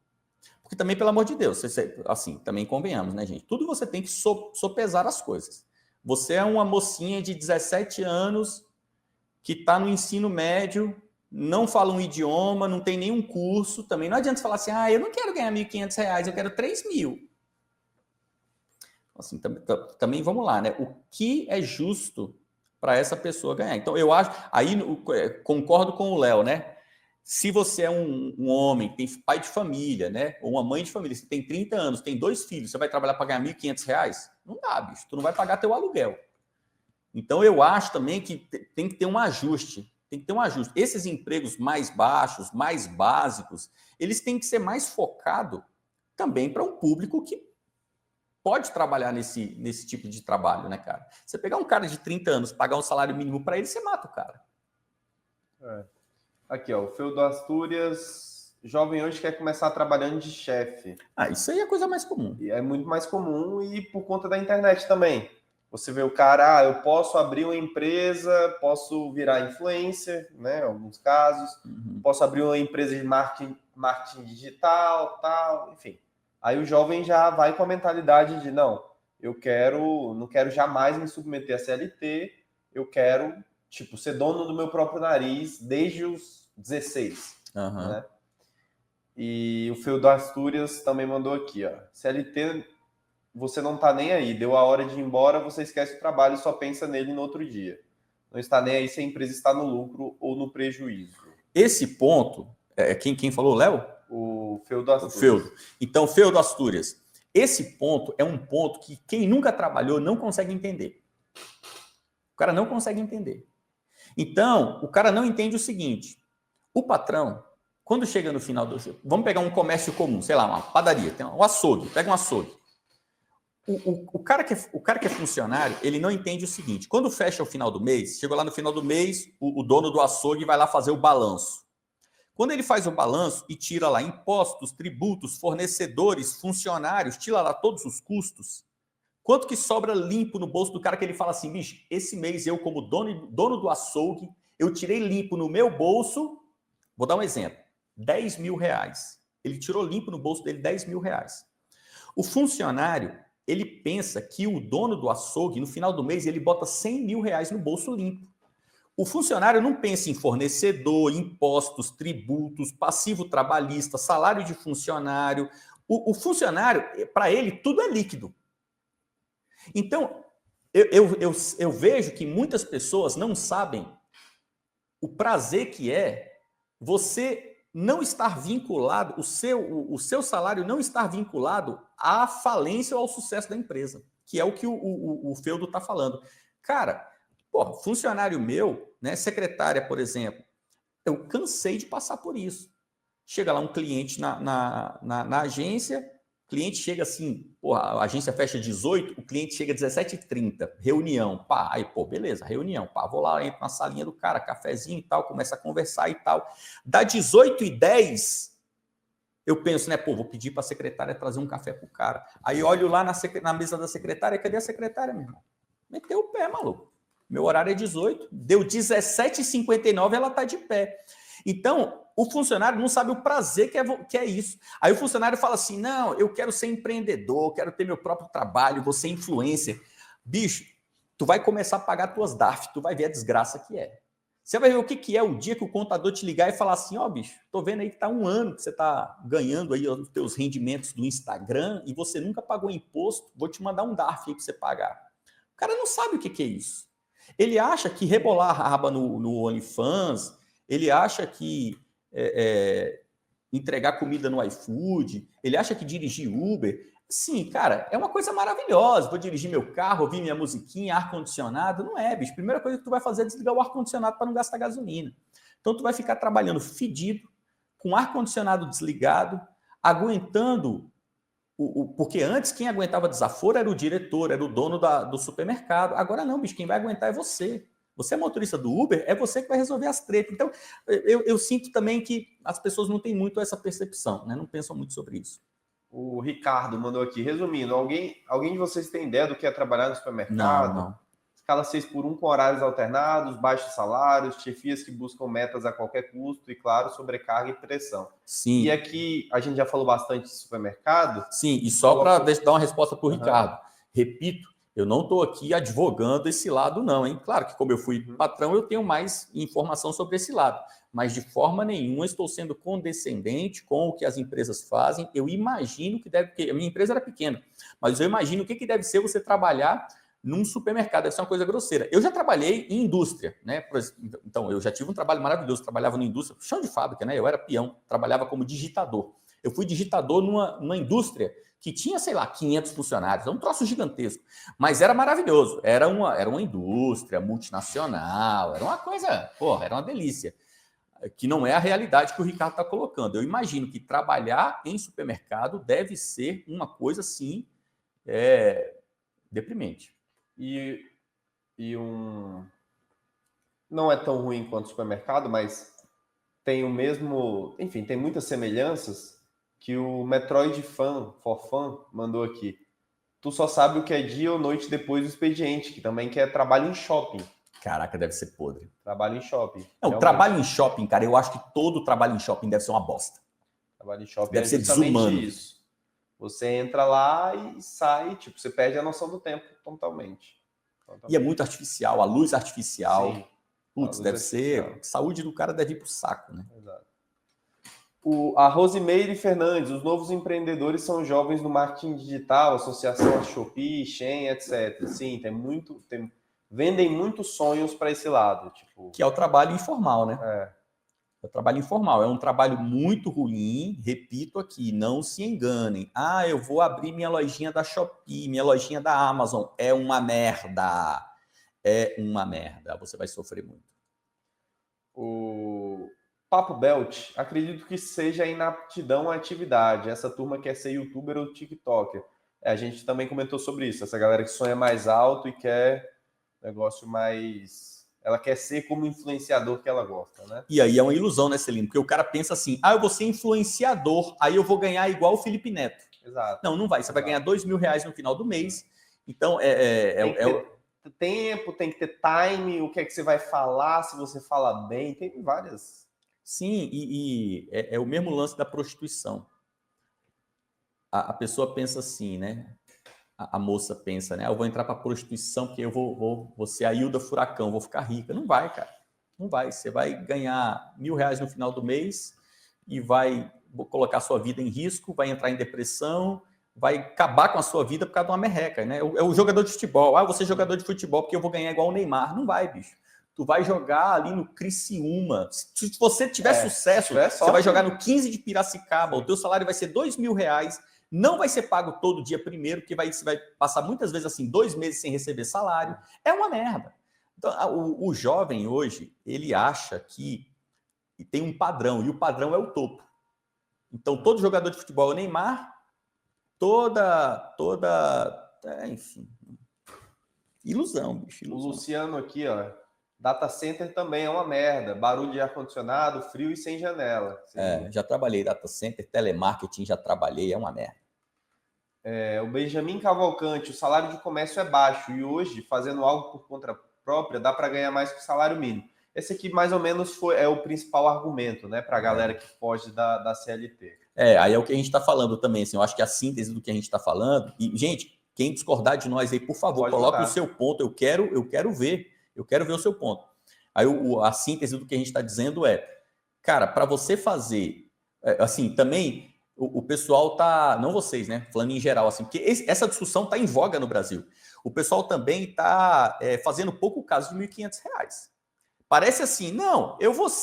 Porque também, pelo amor de Deus, assim, também convenhamos, né, gente? Tudo você tem que sopesar as coisas. Você é uma mocinha de 17 anos que está no ensino médio, não fala um idioma, não tem nenhum curso, também não adianta você falar assim, eu não quero ganhar R$1.500, eu quero 3.000. Assim, também vamos lá, né? O que é justo para essa pessoa ganhar? Então, eu acho, aí concordo com o Léo, né? Se você é um homem, tem pai de família, né? Ou uma mãe de família, você tem 30 anos, tem 2 filhos, você vai trabalhar para ganhar R$1.500? Não dá, bicho. Tu não vai pagar teu aluguel. Então, eu acho também que tem que ter um ajuste. Tem que ter um ajuste. Esses empregos mais baixos, mais básicos, eles têm que ser mais focados também para um público que pode trabalhar nesse tipo de trabalho, né, cara? Você pegar um cara de 30 anos, pagar um salário mínimo para ele, você mata o cara. Aqui, ó, o Feudo Astúrias, jovem hoje quer começar trabalhando de chefe. Isso aí é a coisa mais comum. E é muito mais comum e por conta da internet também. Você vê o cara, eu posso abrir uma empresa, posso virar influencer, né, em alguns casos, posso abrir uma empresa de marketing digital, tal, enfim. Aí o jovem já vai com a mentalidade de, não quero jamais me submeter a CLT, eu quero, tipo, ser dono do meu próprio nariz desde os 16, né? E o Feudo Astúrias também mandou aqui, ó, CLT, você não tá nem aí, deu a hora de ir embora, você esquece o trabalho e só pensa nele no outro dia. Não está nem aí se a empresa está no lucro ou no prejuízo. Esse ponto, quem falou, Léo? O Feudo Astúrias. O Feudo. Então, Feudo Astúrias, esse ponto é um ponto que quem nunca trabalhou não consegue entender. O cara não consegue entender. Então, o cara não entende o seguinte, o patrão, quando chega no final do... Vamos pegar um comércio comum, sei lá, uma padaria, tem um açougue, pega um açougue. O cara que é funcionário, ele não entende o seguinte, quando fecha o final do mês, chegou lá no final do mês, o dono do açougue vai lá fazer o balanço. Quando ele faz o balanço e tira lá impostos, tributos, fornecedores, funcionários, tira lá todos os custos, quanto que sobra limpo no bolso do cara que ele fala assim, bicho, esse mês eu como dono do açougue, eu tirei limpo no meu bolso, vou dar um exemplo, R$10.000. Ele tirou limpo no bolso dele R$10.000. O funcionário, ele pensa que o dono do açougue, no final do mês, ele bota R$100.000 no bolso limpo. O funcionário não pensa em fornecedor, impostos, tributos, passivo trabalhista, salário de funcionário. O funcionário, para ele, tudo é líquido. Então, eu vejo que muitas pessoas não sabem o prazer que é você não estar vinculado, o seu salário não estar vinculado à falência ou ao sucesso da empresa, que é o que o Feudo está falando. Cara, funcionário meu, né, secretária, por exemplo, eu cansei de passar por isso. Chega lá um cliente na agência, o cliente chega assim, a agência fecha 18, o cliente chega 17h30, reunião, aí, beleza, reunião, vou lá, entro na salinha do cara, cafezinho e tal, começa a conversar e tal. Dá 18h10, eu penso, né, vou pedir para a secretária trazer um café pro cara. Aí olho lá na mesa da secretária, cadê a secretária, meu irmão? Meteu o pé, maluco. Meu horário é 18, deu 17h59, ela está de pé. Então, o funcionário não sabe o prazer que é isso. Aí o funcionário fala assim, não, eu quero ser empreendedor, quero ter meu próprio trabalho, vou ser influencer. Bicho, tu vai começar a pagar tuas DARF, tu vai ver a desgraça que é. Você vai ver o que é o dia que o contador te ligar e falar assim, bicho, tô vendo aí que tá 1 ano que você tá ganhando aí os teus rendimentos do Instagram e você nunca pagou imposto, vou te mandar um DARF aí para você pagar. O cara não sabe o que é isso. Ele acha que rebolar a aba no OnlyFans, ele acha que entregar comida no iFood, ele acha que dirigir Uber, sim, cara, é uma coisa maravilhosa. Vou dirigir meu carro, ouvir minha musiquinha, ar-condicionado. Não é, bicho. A primeira coisa que tu vai fazer é desligar o ar-condicionado para não gastar gasolina. Então, tu vai ficar trabalhando fedido, com ar-condicionado desligado, aguentando... Porque antes quem aguentava desaforo era o diretor, era o dono do supermercado. Agora não, bicho, quem vai aguentar é você. Você é motorista do Uber, é você que vai resolver as tretas. Então, eu sinto também que as pessoas não têm muito essa percepção, né? Não pensam muito sobre isso. O Ricardo mandou aqui. Resumindo, alguém de vocês tem ideia do que é trabalhar no supermercado? Não. Escala 6x1 com horários alternados, baixos salários, chefias que buscam metas a qualquer custo e, claro, sobrecarga e pressão. Sim. E aqui a gente já falou bastante de supermercado. Sim, e só para dar uma resposta para o Ricardo. Repito, eu não estou aqui advogando esse lado, não, hein? Claro que, como eu fui patrão, eu tenho mais informação sobre esse lado. Mas, de forma nenhuma, estou sendo condescendente com o que as empresas fazem. Eu imagino que deve... Porque a minha empresa era pequena, mas eu imagino o que deve ser você trabalhar num supermercado. Deve ser uma coisa grosseira. Eu já trabalhei em indústria, né? Então, eu já tive um trabalho maravilhoso. Trabalhava na indústria, chão de fábrica, né? Eu era peão, trabalhava como digitador. Eu fui digitador numa indústria que tinha, sei lá, 500 funcionários, um troço gigantesco, mas era maravilhoso, era uma indústria multinacional, era uma coisa, porra, era uma delícia, que não é a realidade que o Ricardo está colocando. Eu imagino que trabalhar em supermercado deve ser uma coisa, assim, deprimente. Não é tão ruim quanto o supermercado, mas tem o mesmo, enfim, tem muitas semelhanças, que o Metroid For Fun mandou aqui. Tu só sabe o que é dia ou noite depois do expediente, que também quer trabalho em shopping. Caraca, deve ser podre. Trabalho em shopping. Não, realmente. Trabalho em shopping, cara, eu acho que todo trabalho em shopping deve ser uma bosta. Trabalho em shopping deve ser desumano. Isso. Você entra lá e sai, tipo, você perde a noção do tempo totalmente. E é muito artificial, a luz artificial. Sim. Putz, deve ser... Saúde do cara deve ir pro saco, né? Exato. A Rosimeire Fernandes, os novos empreendedores são jovens no marketing digital, associação a Shopee, Shein, etc. Sim, vendem muitos sonhos para esse lado. Tipo... Que é o trabalho informal, né? É o trabalho informal. É um trabalho muito ruim, repito aqui, não se enganem. Ah, eu vou abrir minha lojinha da Shopee, minha lojinha da Amazon. É uma merda. É uma merda. Você vai sofrer muito. O Papo Belt, acredito que seja inaptidão à atividade. Essa turma quer ser youtuber ou tiktoker. A gente também comentou sobre isso. Essa galera que sonha mais alto e quer negócio mais... Ela quer ser como influenciador que ela gosta, né? E aí é uma ilusão, né, Celino? Porque o cara pensa assim, eu vou ser influenciador, aí eu vou ganhar igual o Felipe Neto. Exato. Não vai. Você vai ganhar R$2.000 no final do mês. Então, tempo, tem que ter time, o que é que você vai falar, se você fala bem, tem várias... Sim, e é o mesmo lance da prostituição. A pessoa pensa assim, né? A moça pensa, né? Eu vou entrar para prostituição porque eu vou ser a Hilda Furacão, vou ficar rica. Não vai, cara. Não vai. Você vai ganhar R$1.000 no final do mês e vai colocar sua vida em risco, vai entrar em depressão, vai acabar com a sua vida por causa de uma merreca, né? É o jogador de futebol. Eu vou ser jogador de futebol porque eu vou ganhar igual o Neymar. Não vai, bicho. Tu vai jogar ali no Criciúma. Se você tiver sucesso, você vai jogar no 15 de Piracicaba. O teu salário vai ser R$2.000. Não vai ser pago todo dia primeiro, porque você vai passar muitas vezes assim 2 meses sem receber salário. É uma merda. Então, o jovem hoje, ele acha que tem um padrão, e o padrão é o topo. Então, todo jogador de futebol é o Neymar, enfim, ilusão, bicho. Ilusão. O Luciano aqui, ó, data center também é uma merda, barulho de ar-condicionado, frio e sem janela. Já trabalhei data center, telemarketing já trabalhei, é uma merda. O Benjamin Cavalcante, o salário de comércio é baixo e hoje, fazendo algo por conta própria, dá para ganhar mais que o salário mínimo. Esse aqui, mais ou menos, é o principal argumento, né, para a galera que foge da CLT. Aí é o que a gente está falando também, assim, eu acho que a síntese do que a gente está falando, e, gente, quem discordar de nós aí, por favor, coloque o seu ponto, eu quero ver o seu ponto. Aí a síntese do que a gente está dizendo cara, para você fazer, assim, também o pessoal tá, não vocês, né, falando em geral, assim, porque essa discussão está em voga no Brasil. O pessoal também está fazendo pouco caso de R$1.500. Parece assim, não, eu vou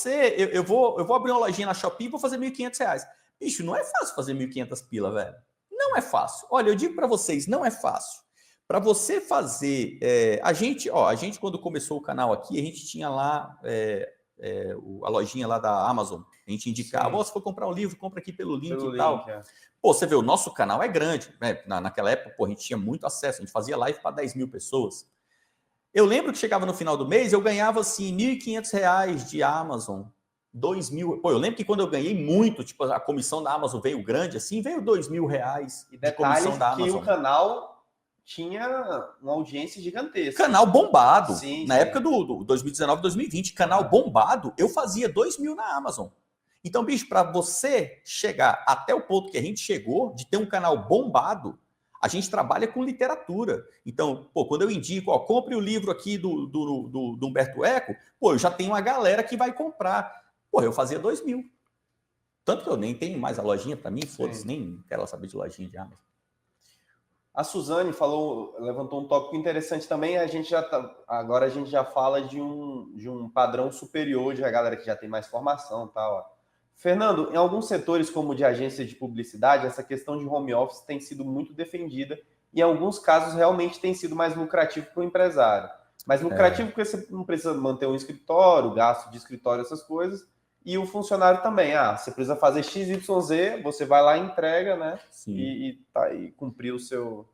abrir uma lojinha na Shopee e vou fazer R$1.500. Bicho, não é fácil fazer 1.500 pila, velho. Não é fácil. Olha, eu digo para vocês, não é fácil. Para você fazer... a gente, quando começou o canal aqui, a gente tinha lá a lojinha lá da Amazon. A gente indicava, se for comprar um livro, compra aqui pelo link e tal. Pô, você vê, o nosso canal é grande. Né? Naquela época, a gente tinha muito acesso. A gente fazia live para 10.000 pessoas. Eu lembro que chegava no final do mês, eu ganhava assim R$1.500 de Amazon. 2.000. Pô, eu lembro que quando eu ganhei muito, tipo, a comissão da Amazon veio grande, assim, veio R$2.000 E de comissão da que Amazon. o canal tinha uma audiência gigantesca. Canal bombado. Sim, Na sim. época do 2019, 2020, canal bombado, eu fazia 2.000 na Amazon. Então, bicho, para você chegar até o ponto que a gente chegou, de ter um canal bombado, a gente trabalha com literatura. Então, pô, quando eu indico, ó, compre o livro aqui do Humberto Eco, pô, eu já tenho uma galera que vai comprar. Pô, eu fazia 2.000. Tanto que eu nem tenho mais a lojinha para mim, foda-se, nem quero saber de lojinha de Amazon. A Suzane levantou um tópico interessante também. Agora a gente já fala de um padrão superior de a galera que já tem mais formação, tal. Ó. Fernando, em alguns setores como o de agência de publicidade, essa questão de home office tem sido muito defendida e em alguns casos realmente tem sido mais lucrativo para o empresário. Mais lucrativo porque você não precisa manter um escritório, gasto de escritório, essas coisas. E o funcionário também. Você precisa fazer XYZ, você vai lá e entrega, né? Sim. E cumprir o seu...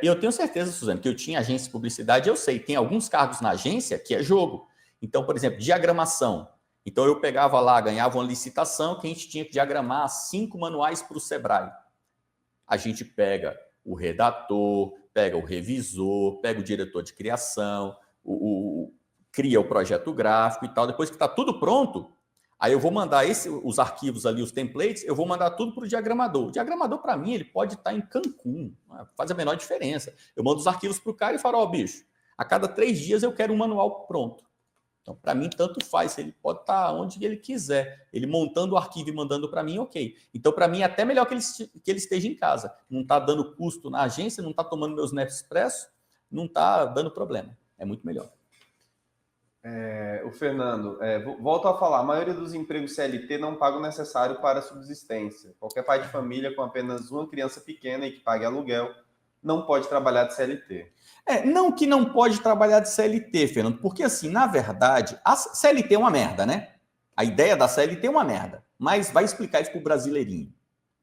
Eu tenho certeza, Suzano, que eu tinha agência de publicidade, eu sei, tem alguns cargos na agência que é jogo. Então, por exemplo, diagramação. Então, eu pegava lá, ganhava uma licitação que a gente tinha que diagramar 5 manuais para o Sebrae. A gente pega o redator, pega o revisor, pega o diretor de criação, cria o projeto gráfico e tal. Depois que está tudo pronto, aí eu vou mandar os arquivos ali, os templates, eu vou mandar tudo para o diagramador. O diagramador, para mim, ele pode estar em Cancún, faz a menor diferença. Eu mando os arquivos para o cara e falo, ó, bicho, a cada 3 dias eu quero um manual pronto. Então, para mim, tanto faz, ele pode estar onde ele quiser. Ele montando o arquivo e mandando para mim, ok. Então, para mim, é até melhor que ele esteja em casa. Não está dando custo na agência, não está tomando meus Nespresso, não está dando problema. É muito melhor. O Fernando, volto a falar, a maioria dos empregos CLT não paga o necessário para a subsistência. Qualquer pai de família com apenas uma criança pequena e que pague aluguel não pode trabalhar de CLT. Não que não pode trabalhar de CLT, Fernando, porque assim, na verdade, a CLT é uma merda, né? A ideia da CLT é uma merda, mas vai explicar isso para o brasileirinho.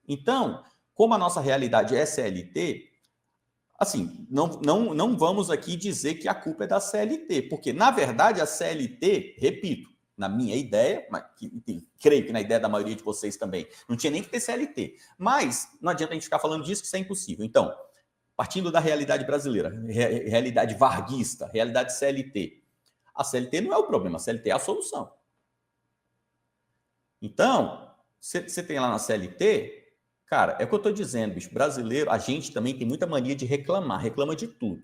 Então, como a nossa realidade é CLT, assim, não vamos aqui dizer que a culpa é da CLT, porque, na verdade, a CLT, repito, na minha ideia, mas creio que na ideia da maioria de vocês também, não tinha nem que ter CLT. Mas não adianta a gente ficar falando disso, que isso é impossível. Então, partindo da realidade brasileira, realidade varguista, realidade CLT, a CLT não é o problema, a CLT é a solução. Então, você tem lá na CLT, cara, é o que eu estou dizendo, bicho, brasileiro, a gente também tem muita mania de reclamar, reclama de tudo.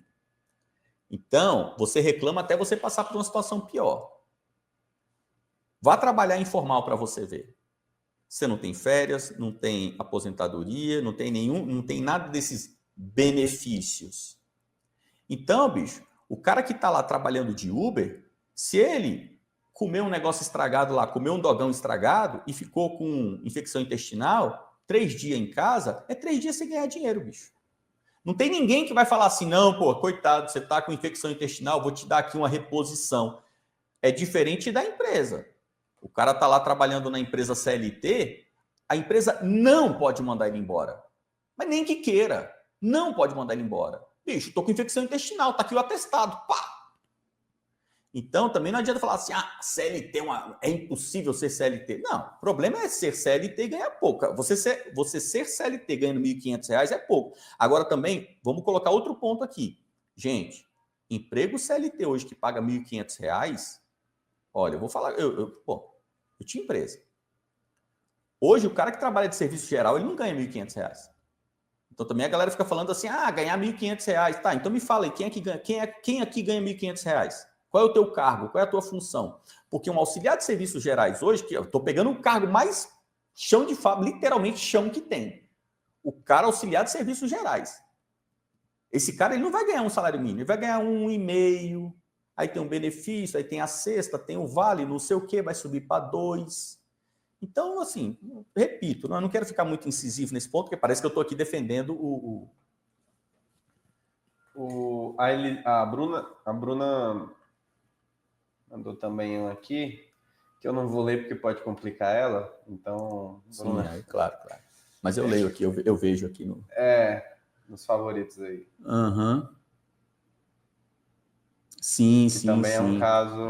Então, você reclama até você passar por uma situação pior. Vá trabalhar informal para você ver. Você não tem férias, não tem aposentadoria, não tem nada desses benefícios. Então, bicho, o cara que está lá trabalhando de Uber, se ele comer um negócio estragado lá, comer um dogão estragado e ficou com infecção intestinal, 3 dias em casa, é 3 dias sem ganhar dinheiro, bicho. Não tem ninguém que vai falar assim, não, pô, coitado, você está com infecção intestinal, vou te dar aqui uma reposição. É diferente da empresa. O cara está lá trabalhando na empresa CLT, a empresa não pode mandar ele embora. Mas nem que queira. Não pode mandar ele embora. Bicho, estou com infecção intestinal, tá aqui o atestado. Pá! Então, também não adianta falar assim, CLT é impossível ser CLT. Não, o problema é ser CLT e ganhar pouco. Você ser CLT ganhando R$1.500 é pouco. Agora também, vamos colocar outro ponto aqui. Gente, emprego CLT hoje que paga R$1.500, olha, eu vou falar, eu tinha empresa. Hoje, o cara que trabalha de serviço geral, ele não ganha R$1.500. Então, também a galera fica falando assim, ganhar R$1.500. Tá, então me fala aí, quem aqui ganha R$1.500? Qual é o teu cargo? Qual é a tua função? Porque um auxiliar de serviços gerais hoje, que eu estou pegando o cargo mais chão de fábrica, literalmente chão que tem. O cara auxiliar de serviços gerais. Esse cara ele não vai ganhar um salário mínimo, ele vai ganhar 1,5, aí tem um benefício, aí tem a cesta, tem o vale, não sei o quê, vai subir para 2. Então, assim, repito, eu não quero ficar muito incisivo nesse ponto, porque parece que eu estou aqui defendendo a Bruna mandou também um aqui, que eu não vou ler porque pode complicar ela, então... Sim, claro. Mas eu leio aqui, eu vejo aqui no... nos favoritos aí. Sim, que sim, também é um sim. caso...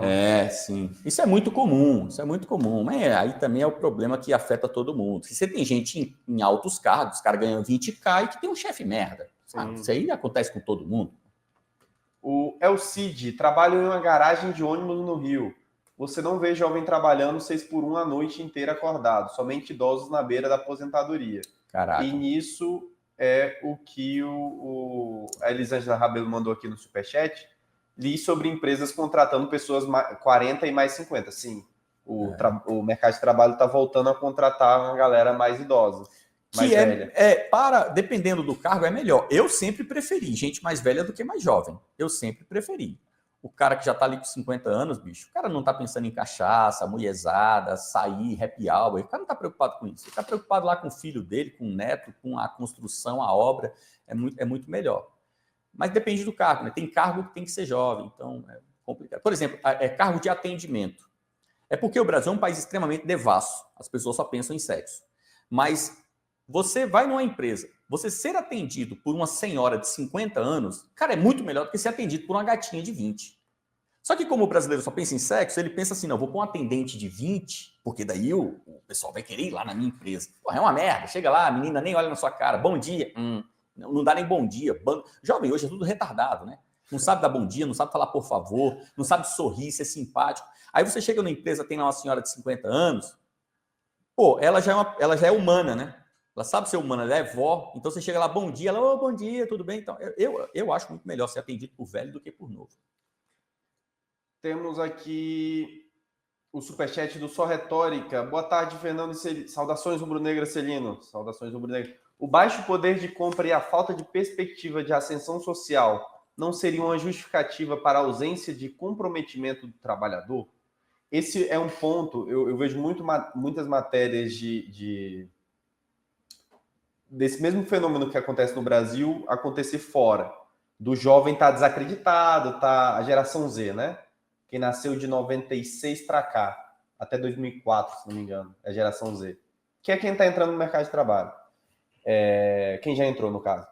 Sim. Isso é muito comum, isso é muito comum. Mas aí também é o problema que afeta todo mundo. Se você tem gente em altos cargos, os caras ganham 20k e que tem um chefe merda. Isso aí acontece com todo mundo. O Elcide, trabalho em uma garagem de ônibus no Rio. Você não vê jovem trabalhando 6x1 a noite inteira acordado, somente idosos na beira da aposentadoria. Caraca. E nisso é o que a Elisângela Rabelo mandou aqui no Superchat. Li sobre empresas contratando pessoas 40 e mais 50. Sim, o mercado de trabalho está voltando a contratar uma galera mais idosa, mais velha. Dependendo do cargo, é melhor. Eu sempre preferi gente mais velha do que mais jovem. Eu sempre preferi. O cara que já tá ali com 50 anos, bicho, o cara não tá pensando em cachaça, mulherzada, sair, happy hour. O cara não tá preocupado com isso. Ele tá preocupado lá com o filho dele, com o neto, com a construção, a obra. É muito melhor. Mas depende do cargo, né? Tem cargo que tem que ser jovem, então é complicado. Por exemplo, cargo de atendimento. É porque o Brasil é um país extremamente devasso. As pessoas só pensam em sexo. Mas você vai numa empresa, você ser atendido por uma senhora de 50 anos, cara, é muito melhor do que ser atendido por uma gatinha de 20. Só que como o brasileiro só pensa em sexo, ele pensa assim, não, vou pôr um atendente de 20, porque daí o pessoal vai querer ir lá na minha empresa. Porra, é uma merda. Chega lá, a menina nem olha na sua cara. Bom dia. Não dá nem bom dia. Jovem hoje é tudo retardado, né? Não sabe dar bom dia, não sabe falar por favor, não sabe sorrir, ser simpático. Aí você chega na empresa, tem lá uma senhora de 50 anos, pô, ela já é humana, né? Ela sabe ser humana, ela é vó. Então você chega lá, bom dia, ela, oh, bom dia, tudo bem? Então, eu acho muito melhor ser atendido por velho do que por novo. Temos aqui o superchat do Só Retórica. Boa tarde, Fernando Celino. Saudações, rubro-negra Celino. Saudações, rubro-negra. O baixo poder de compra e a falta de perspectiva de ascensão social não seria uma justificativa para a ausência de comprometimento do trabalhador? Esse é um ponto, eu vejo muitas matérias desse mesmo fenômeno que acontece no Brasil acontecer fora. Do jovem estar desacreditado, tá a geração Z, né? Quem nasceu de 96 para cá, até 2004, se não me engano, é a geração Z. Que é quem está entrando no mercado de trabalho. Quem já entrou, no caso.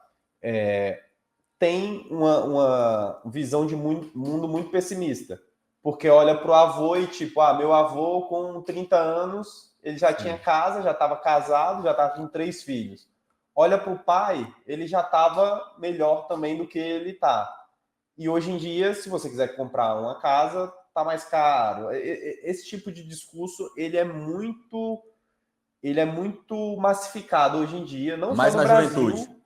Tem uma visão de mundo muito pessimista. Porque olha para o avô e tipo, meu avô com 30 anos, ele já tinha casa, já estava casado, já estava com 3 filhos. Olha para o pai, ele já estava melhor também do que ele está. E hoje em dia, se você quiser comprar uma casa, tá mais caro. Esse tipo de discurso, ele é muito massificado hoje em dia, não mais só no na Brasil, juventude.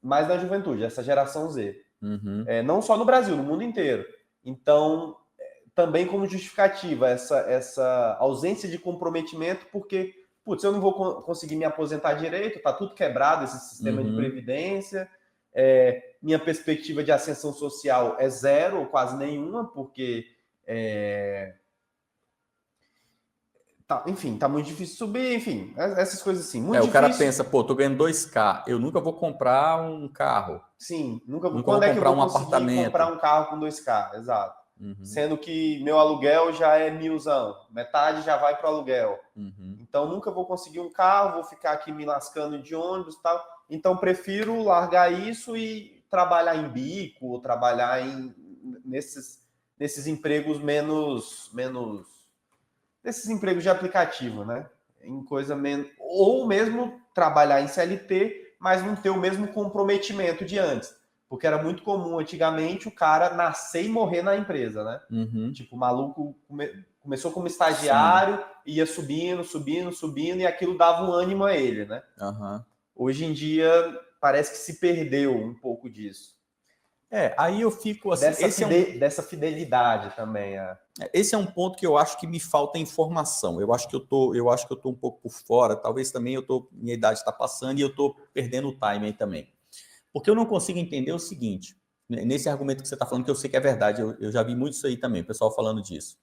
mas na juventude, essa geração Z. Uhum. Não só no Brasil, no mundo inteiro. Então, também como justificativa, essa ausência de comprometimento, porque, putz, eu não vou conseguir me aposentar direito, tá tudo quebrado esse sistema de previdência, minha perspectiva de ascensão social é zero, ou quase nenhuma, porque enfim, tá muito difícil subir, enfim, essas coisas assim. Muito difícil. O cara pensa, pô, tô ganhando 2k, eu nunca vou comprar um carro. Sim, nunca quando é que eu vou um conseguir apartamento. comprar um carro com 2k? Exato. Sendo que meu aluguel já é 1.000, metade já vai para o aluguel. Então nunca vou conseguir um carro, vou ficar aqui me lascando de ônibus e tal. Então prefiro largar isso e trabalhar em bico, ou trabalhar nesses empregos menos desses empregos de aplicativo, né? Em coisa menos, ou mesmo trabalhar em CLT, mas não ter o mesmo comprometimento de antes. Porque era muito comum antigamente o cara nascer e morrer na empresa, né? Tipo, o maluco começou como estagiário, ia subindo, e aquilo dava um ânimo a ele, né? Hoje em dia parece que se perdeu um pouco disso. Aí eu fico assim... Dessa fidelidade também. Esse é um ponto que eu acho que me falta informação. Eu acho que eu tô um pouco por fora. Talvez também minha idade está passando e eu estou perdendo o time aí também. Porque eu não consigo entender o seguinte, nesse argumento que você está falando, que eu sei que é verdade, eu já vi muito isso aí também, o pessoal falando disso.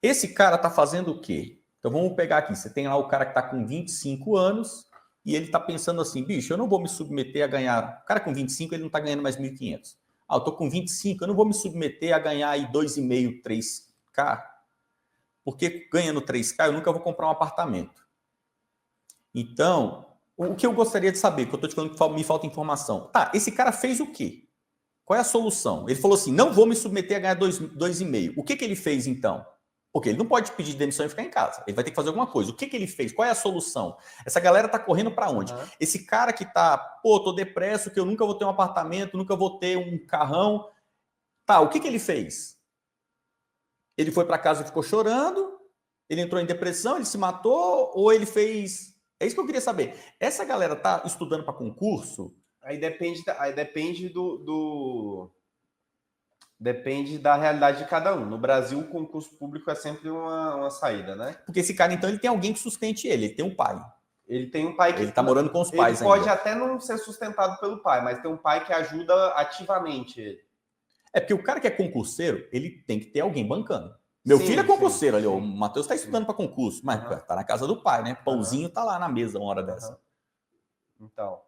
Esse cara está fazendo o quê? Então vamos pegar aqui, você tem lá o cara que está com 25 anos e ele está pensando assim, bicho, eu não vou me submeter a ganhar... O cara com 25, ele não está ganhando mais 1.500. Eu estou com 25, eu não vou me submeter a ganhar aí 2,5, 3k, porque ganhando 3k eu nunca vou comprar um apartamento. Então... O que eu gostaria de saber, que eu estou te falando que me falta informação. Tá, esse cara fez o quê? Qual é a solução? Ele falou assim, não vou me submeter a ganhar 2,5. O que ele fez, então? Porque ele não pode pedir demissão e ficar em casa. Ele vai ter que fazer alguma coisa. O que ele fez? Qual é a solução? Essa galera tá correndo para onde? Esse cara que tá, tô depresso, que eu nunca vou ter um apartamento, nunca vou ter um carrão. Tá, o que ele fez? Ele foi para casa e ficou chorando? Ele entrou em depressão? Ele se matou? Ou ele fez... É isso que eu queria saber. Essa galera tá estudando para concurso? Aí depende depende da realidade de cada um. No Brasil, o concurso público é sempre uma saída, né? Porque esse cara, então, ele tem alguém que sustente ele tem um pai. Ele tem um pai que... Ele tá morando com os pais ainda. Ele pode ainda. até não ser sustentado pelo pai, mas tem um pai que ajuda ativamente ele. É porque o cara que é concurseiro, ele tem que ter alguém bancando. Meu filho é concurseiro ali, o Matheus está estudando para concurso, mas tá na casa do pai, né? Pãozinho tá lá na mesa uma hora dessa. Então,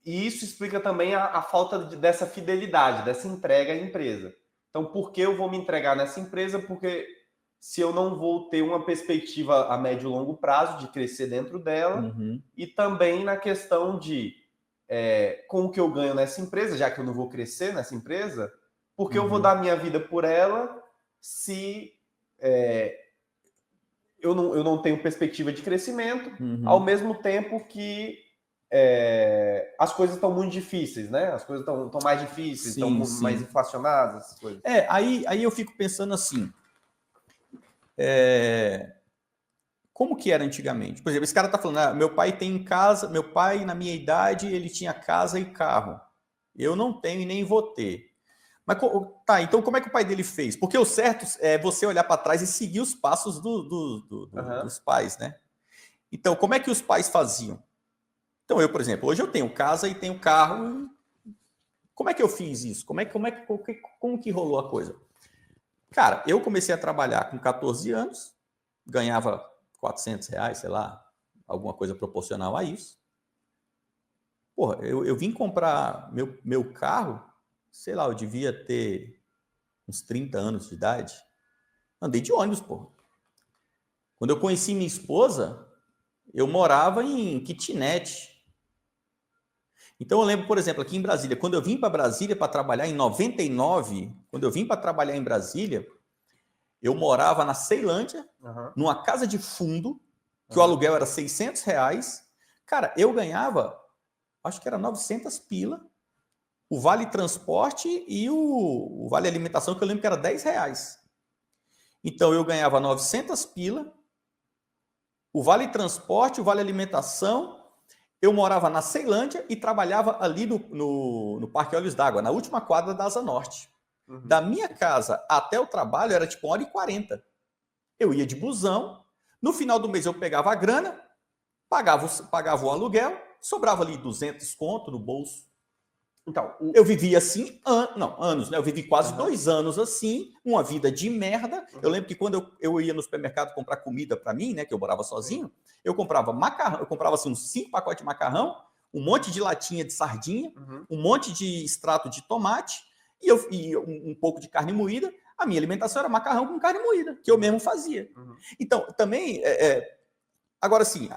e isso explica também a falta dessa fidelidade, dessa entrega à empresa. Então, por que eu vou me entregar nessa empresa? Porque se eu não vou ter uma perspectiva a médio e longo prazo de crescer dentro dela, e também na questão de com o que eu ganho nessa empresa, já que eu não vou crescer nessa empresa, porque eu vou dar minha vida por ela se eu não tenho perspectiva de crescimento, ao mesmo tempo que as coisas estão muito difíceis, né? As coisas estão mais difíceis, estão mais inflacionadas, essas coisas. Aí eu fico pensando assim, como que era antigamente? Por exemplo, esse cara tá falando, meu pai tem casa, meu pai na minha idade ele tinha casa e carro. Eu não tenho e nem vou ter. Mas tá, então como é que o pai dele fez? Porque o certo é você olhar para trás e seguir os passos dos pais, né? Então, como é que os pais faziam? Então, eu, por exemplo, hoje eu tenho casa e tenho carro. Como é que eu fiz isso? Como que rolou a coisa? Cara, eu comecei a trabalhar com 14 anos, ganhava R$400, sei lá, alguma coisa proporcional a isso. Porra, eu vim comprar meu carro, sei lá, eu devia ter uns 30 anos de idade. Andei de ônibus, porra. Quando eu conheci minha esposa, eu morava em kitnet. Então eu lembro, por exemplo, aqui em Brasília, quando eu vim para Brasília para trabalhar em 99, quando eu vim para trabalhar em Brasília, eu morava na Ceilândia, numa casa de fundo, que o aluguel era R$600. Cara, eu ganhava, acho que era 900 pila, o vale transporte e o vale alimentação, que eu lembro que era R$10. Então eu ganhava 900 pila, o vale transporte, o vale alimentação. Eu morava na Ceilândia e trabalhava ali no Parque Olhos d'Água, na última quadra da Asa Norte. Da minha casa até o trabalho era tipo 1h40. Eu ia de busão, no final do mês eu pegava a grana, pagava o aluguel, sobrava ali 200 conto no bolso. Então, eu vivi assim, anos, né? Eu vivi quase 2 anos assim, uma vida de merda. Eu lembro que quando eu ia no supermercado comprar comida para mim, né? Que eu morava sozinho, eu comprava macarrão, eu comprava assim uns 5 pacotes de macarrão, um monte de latinha de sardinha, um monte de extrato de tomate e um pouco de carne moída. A minha alimentação era macarrão com carne moída, que eu mesmo fazia. Então, também, agora sim,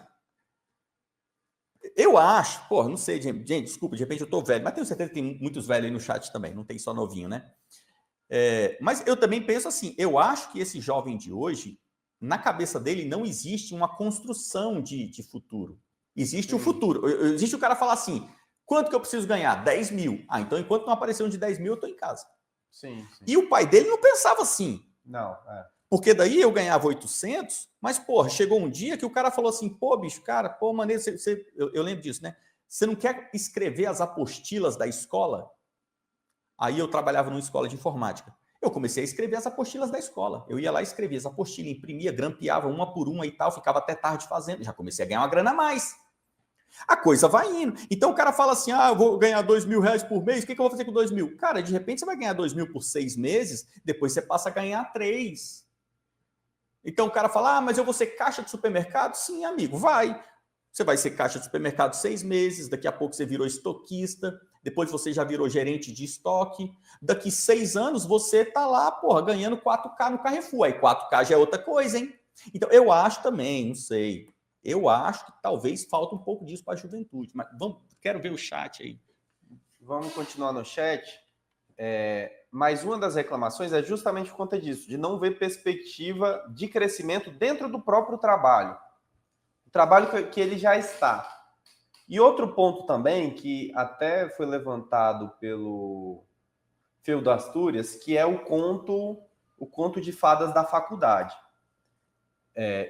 eu acho, não sei, gente, desculpa, de repente eu tô velho, mas tenho certeza que tem muitos velhos aí no chat também, não tem só novinho, né? Mas eu também penso assim, eu acho que esse jovem de hoje, na cabeça dele não existe uma construção de futuro. Existe o futuro. Existe o cara falar assim, quanto que eu preciso ganhar? 10 mil. Então enquanto não aparecer um de 10 mil, eu tô em casa. Sim. E o pai dele não pensava assim. Não, Porque daí eu ganhava 800, mas, porra, chegou um dia que o cara falou assim, bicho, cara, maneiro, eu lembro disso, né? Você não quer escrever as apostilas da escola? Aí eu trabalhava numa escola de informática. Eu comecei a escrever as apostilas da escola. Eu ia lá, escrevia as apostilas, imprimia, grampeava uma por uma e tal, ficava até tarde fazendo. Já comecei a ganhar uma grana a mais. A coisa vai indo. Então o cara fala assim, eu vou ganhar R$2.000 por mês, o que eu vou fazer com 2 mil? Cara, de repente você vai ganhar 2 mil por 6 meses, depois você passa a ganhar 3. Então o cara fala, mas eu vou ser caixa de supermercado? Sim, amigo, vai. Você vai ser caixa de supermercado 6 meses, daqui a pouco você virou estoquista, depois você já virou gerente de estoque, daqui 6 anos você tá lá, ganhando 4K no Carrefour, aí 4K já é outra coisa, hein? Então eu acho também, não sei, eu acho que talvez falta um pouco disso para a juventude, mas quero ver o chat aí. Vamos continuar no chat. Mas uma das reclamações é justamente por conta disso, de não ver perspectiva de crescimento dentro do próprio trabalho. O trabalho que ele já está. E outro ponto também, que até foi levantado pelo Feudo Astúrias, que é o conto de fadas da faculdade.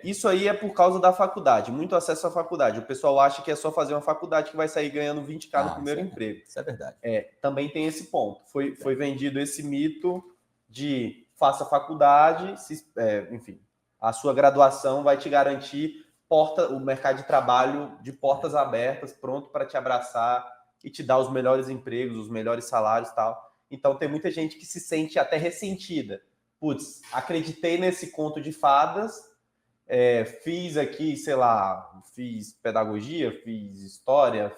Isso aí é por causa da faculdade, muito acesso à faculdade. O pessoal acha que é só fazer uma faculdade que vai sair ganhando 20k no primeiro emprego. Isso é verdade. Também tem esse ponto. Foi vendido esse mito de faça faculdade, enfim, a sua graduação vai te garantir o mercado de trabalho de portas abertas, pronto para te abraçar e te dar os melhores empregos, os melhores salários e tal. Então tem muita gente que se sente até ressentida. Putz, acreditei nesse conto de fadas, fiz aqui, sei lá, fiz pedagogia, fiz história,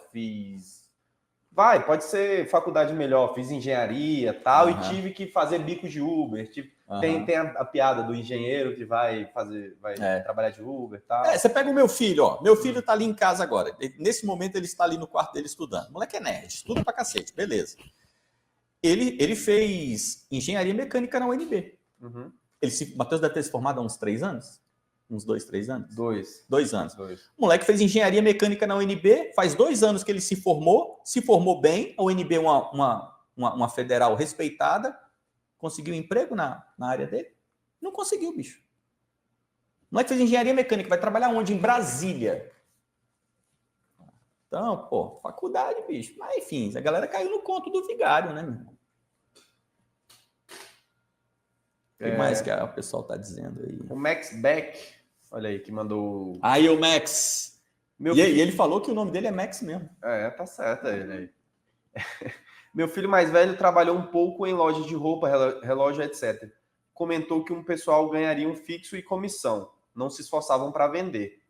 pode ser faculdade melhor, fiz engenharia tal, e tive que fazer bico de Uber. Tem a piada do engenheiro que vai trabalhar de Uber tal. Você pega o meu filho, ó. Meu filho tá ali em casa agora. Nesse momento ele está ali no quarto dele estudando. O moleque é nerd, estuda pra cacete, beleza. Ele fez engenharia mecânica na UNB. Matheus deve ter se formado há uns 3 anos? Uns 2, 3 anos? 2 anos. O moleque fez engenharia mecânica na UNB, faz 2 anos que ele se formou bem, a UNB é uma federal respeitada, conseguiu emprego na área dele? Não conseguiu, bicho. O moleque fez engenharia mecânica, vai trabalhar onde? Em Brasília. Então, faculdade, bicho. Mas, enfim, a galera caiu no conto do vigário, né, meu irmão? O que mais que o pessoal tá dizendo aí? O Max Beck, olha aí, que mandou... Aí, o Max. E ele falou que o nome dele é Max mesmo. Tá certo ele aí. Meu filho mais velho trabalhou um pouco em loja de roupa, relógio, etc. Comentou que um pessoal ganharia um fixo e comissão. Não se esforçavam para vender.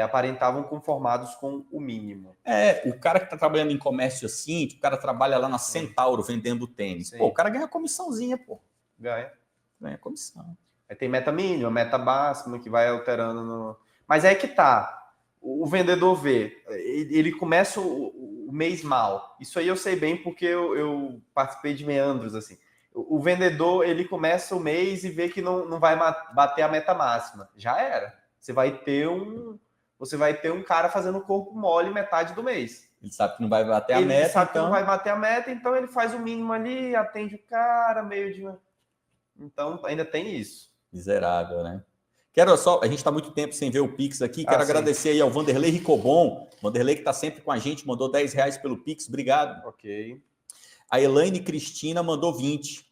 Aparentavam conformados com o mínimo. O cara que tá trabalhando em comércio assim, o cara trabalha lá na Centauro vendendo tênis. Sim. O cara ganha comissãozinha, Ganha comissão. Aí tem meta mínima, meta máxima, que vai alterando. Mas é que tá. O vendedor vê. Ele começa o mês mal. Isso aí eu sei bem porque eu participei de meandros, assim. O vendedor, ele começa o mês e vê que não vai bater a meta máxima. Já era. Você vai ter um cara fazendo corpo mole metade do mês. Ele sabe que não vai bater a meta. Ele sabe que não vai bater a meta, então ele faz o mínimo ali, atende o cara, meio de... Então, ainda tem isso. Miserável, né? A gente está muito tempo sem ver o Pix aqui. Quero agradecer aí ao Vanderlei Ricobon. Vanderlei que está sempre com a gente, mandou R$10 pelo Pix. Obrigado. Ok. A Elaine Cristina mandou 20.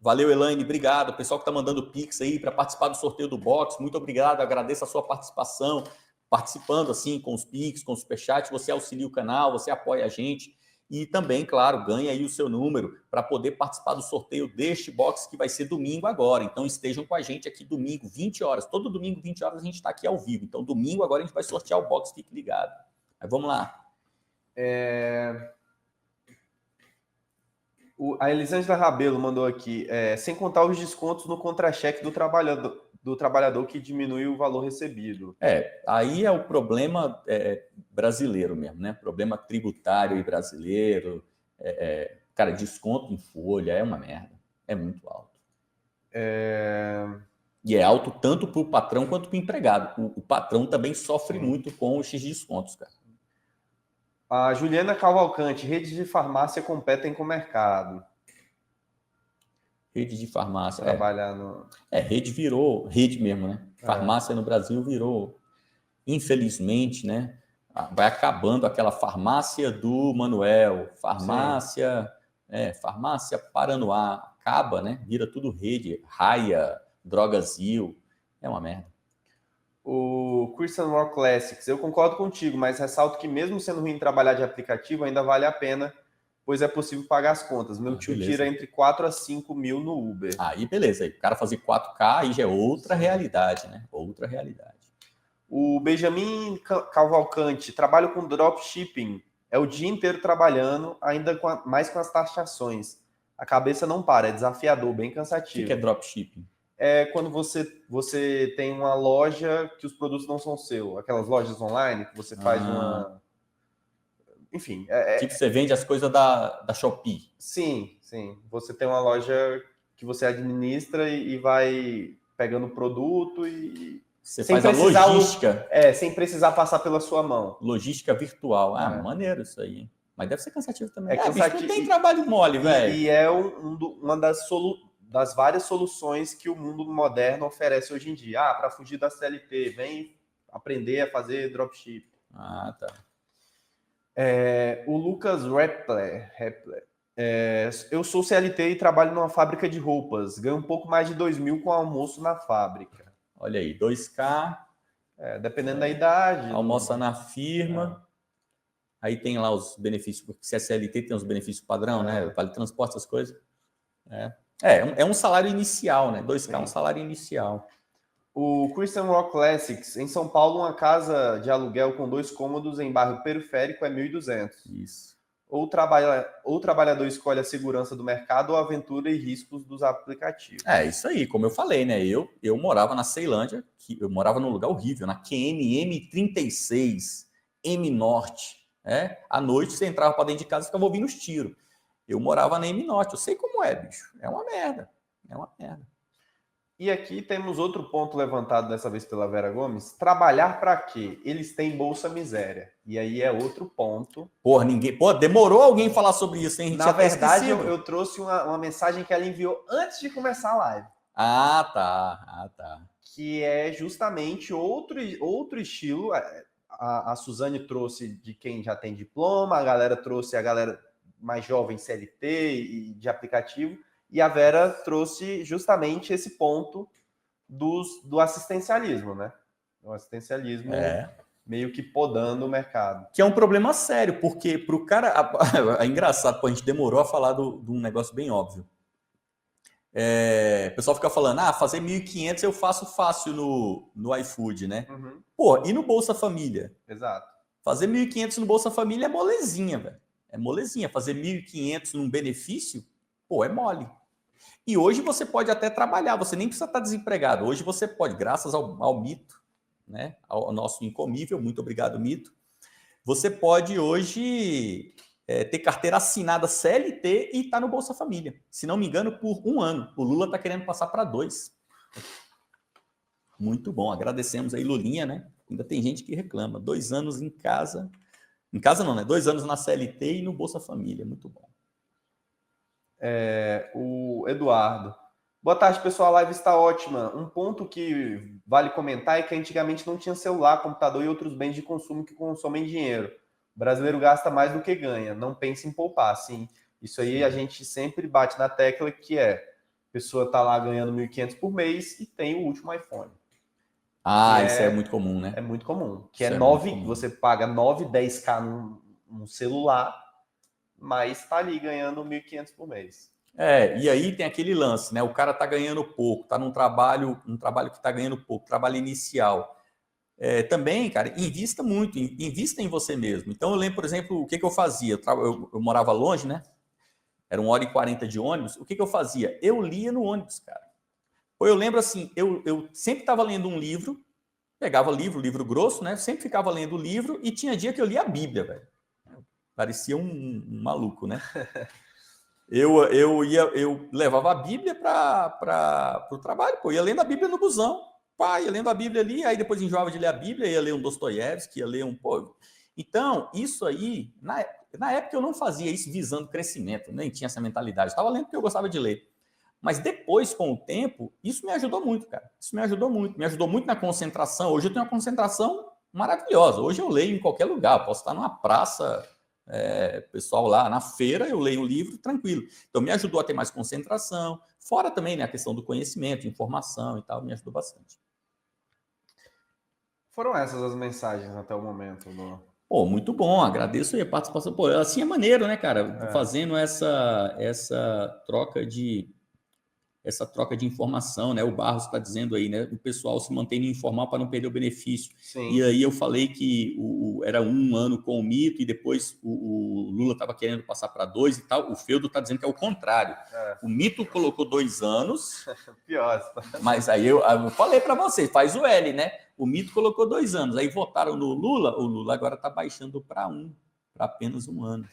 Valeu, Elaine. Obrigado. O pessoal que está mandando Pix aí para participar do sorteio do box. Muito obrigado. Agradeço a sua participação. Participando assim com os Pix, com o Superchat. Você auxilia o canal, você apoia a gente. E também, claro, ganha aí o seu número para poder participar do sorteio deste box que vai ser domingo agora. Então estejam com a gente aqui domingo, 20 horas. Todo domingo, 20 horas, a gente está aqui ao vivo. Então domingo agora a gente vai sortear o box, fique ligado. Mas vamos lá. A Elisângela Rabelo mandou aqui, sem contar os descontos no contra-cheque do trabalhador que diminui o valor recebido. Aí é o problema brasileiro mesmo, né? Problema tributário e brasileiro. Cara, desconto em folha é uma merda. É muito alto. E é alto tanto para o patrão quanto para o empregado. O patrão também sofre muito com esses descontos, cara. A Juliana Cavalcante, redes de farmácia competem com o mercado. Rede de farmácia. Trabalhar no... rede virou rede mesmo, né? Farmácia no Brasil virou, infelizmente, né? Vai acabando aquela farmácia do Manuel, farmácia Paranoá, acaba, né? Vira tudo rede, Raia, Drogazil, é uma merda. O Christian War Classics, eu concordo contigo, mas ressalto que mesmo sendo ruim trabalhar de aplicativo, ainda vale a pena, pois é possível pagar as contas. Meu tio tira entre 4 a 5 mil no Uber. Aí beleza, aí o cara fazer 4K aí já é outra realidade, né? Outra realidade. O Benjamin Cavalcante, trabalho com dropshipping, é o dia inteiro trabalhando, ainda mais com as taxações. A cabeça não para, é desafiador, bem cansativo. O que é dropshipping? É quando você tem uma loja que os produtos não são seus. Aquelas lojas online que você faz enfim. Tipo, você vende as coisas da Shopee. Sim. Você tem uma loja que você administra e vai pegando o produto e... Você faz a logística. Sem precisar passar pela sua mão. Logística virtual. Maneiro isso aí, hein? Mas deve ser cansativo também. Cansativo. Bicho, não tem trabalho mole, velho. E é uma das várias soluções que o mundo moderno oferece hoje em dia. Para fugir da CLT, vem aprender a fazer dropship. Tá. O Lucas Rappler. Eu sou CLT e trabalho numa fábrica de roupas. Ganho um pouco mais de 2.000 com almoço na fábrica. Olha aí, 2K. Dependendo da idade. Almoça na firma. Aí tem lá os benefícios, porque se é CLT tem os benefícios padrão, né? Vale transporte, essas coisas. É um salário inicial, né? 2K é um salário inicial. O Christian Rock Classics. Em São Paulo, uma casa de aluguel com 2 cômodos em bairro periférico é 1.200. Isso. Ou o trabalhador escolhe a segurança do mercado ou a aventura e riscos dos aplicativos. Isso aí, como eu falei, né? Eu morava na Ceilândia, eu morava num lugar horrível, na QM 36, M Norte. À noite você entrava para dentro de casa e ficava ouvindo os tiros. Eu morava na M Norte, eu sei como é, bicho. É uma merda. E aqui temos outro ponto levantado dessa vez pela Vera Gomes. Trabalhar para quê? Eles têm Bolsa Miséria. E aí é outro ponto. Demorou alguém falar sobre isso, hein? Na verdade, eu trouxe uma mensagem que ela enviou antes de começar a live. Tá. Que é justamente outro estilo. A Suzane trouxe de quem já tem diploma, a galera trouxe a galera mais jovem CLT e de aplicativo. E a Vera trouxe justamente esse ponto do assistencialismo, né? O assistencialismo meio que podando o mercado. Que é um problema sério, porque para o cara... É engraçado, a gente demorou a falar de um negócio bem óbvio. O pessoal fica falando, fazer 1.500 eu faço fácil no iFood, né? E no Bolsa Família? Exato. Fazer 1.500 no Bolsa Família é molezinha, velho. É molezinha. Fazer 1.500 num benefício, é mole. E hoje você pode até trabalhar, você nem precisa estar desempregado. Hoje você pode, graças ao Mito, né? Ao nosso incomível, muito obrigado, Mito. Você pode hoje ter carteira assinada CLT e estar no Bolsa Família. Se não me engano, por 1 ano. O Lula está querendo passar para 2. Muito bom, agradecemos aí, Lulinha, né? Ainda tem gente que reclama. 2 anos em casa. Em casa não, né? 2 anos na CLT e no Bolsa Família. Muito bom. O Eduardo. Boa tarde, pessoal. A live está ótima. Um ponto que vale comentar é que antigamente não tinha celular, computador e outros bens de consumo que consomem dinheiro. O brasileiro gasta mais do que ganha. Não pense em poupar, sim. Isso aí a gente sempre bate na tecla que a pessoa está lá ganhando 1.500 por mês e tem o último iPhone. Isso é muito comum, né? É muito comum. Que você paga 9, 10K num celular, mas está ali ganhando 1.500 por mês. E aí tem aquele lance, né? O cara tá ganhando pouco, tá num trabalho que tá ganhando pouco, trabalho inicial. Também, cara, invista muito, invista em você mesmo. Então eu lembro, por exemplo, o que eu fazia? Eu morava longe, né? Era 1h40 de ônibus. O que eu fazia? Eu lia no ônibus, cara. Eu lembro assim, eu sempre estava lendo um livro, pegava livro grosso, né? Sempre ficava lendo o livro e tinha dia que eu lia a Bíblia, velho. Parecia um maluco, né? Eu levava a Bíblia para o trabalho, eu ia lendo a Bíblia no busão, ia lendo a Bíblia ali, aí depois enjoava de ler a Bíblia, ia ler um Dostoiévski, ia ler um... Então, isso aí, na época eu não fazia isso visando crescimento, nem tinha essa mentalidade, estava lendo porque eu gostava de ler. Mas depois, com o tempo, isso me ajudou muito, cara. Isso me ajudou muito na concentração. Hoje eu tenho uma concentração maravilhosa. Hoje eu leio em qualquer lugar, posso estar numa praça... pessoal lá na feira, eu leio um livro tranquilo. Então, me ajudou a ter mais concentração. Fora também, né, a questão do conhecimento, informação e tal, me ajudou bastante. Foram essas as mensagens até o momento. Muito bom, agradeço aí a participação. Assim é maneiro, né, cara? Fazendo essa troca de informação, né? O Barros está dizendo aí, né? O pessoal se mantém informal para não perder o benefício. Sim. E aí eu falei que era 1 ano com o Mito e depois o Lula estava querendo passar para 2 e tal. O Feudo está dizendo que é o contrário. O Mito colocou 2 anos. Pior. Mas aí eu falei para você, faz o L, né? O Mito colocou 2 anos. Aí votaram no Lula. O Lula agora está baixando para 1 para apenas um ano. Né?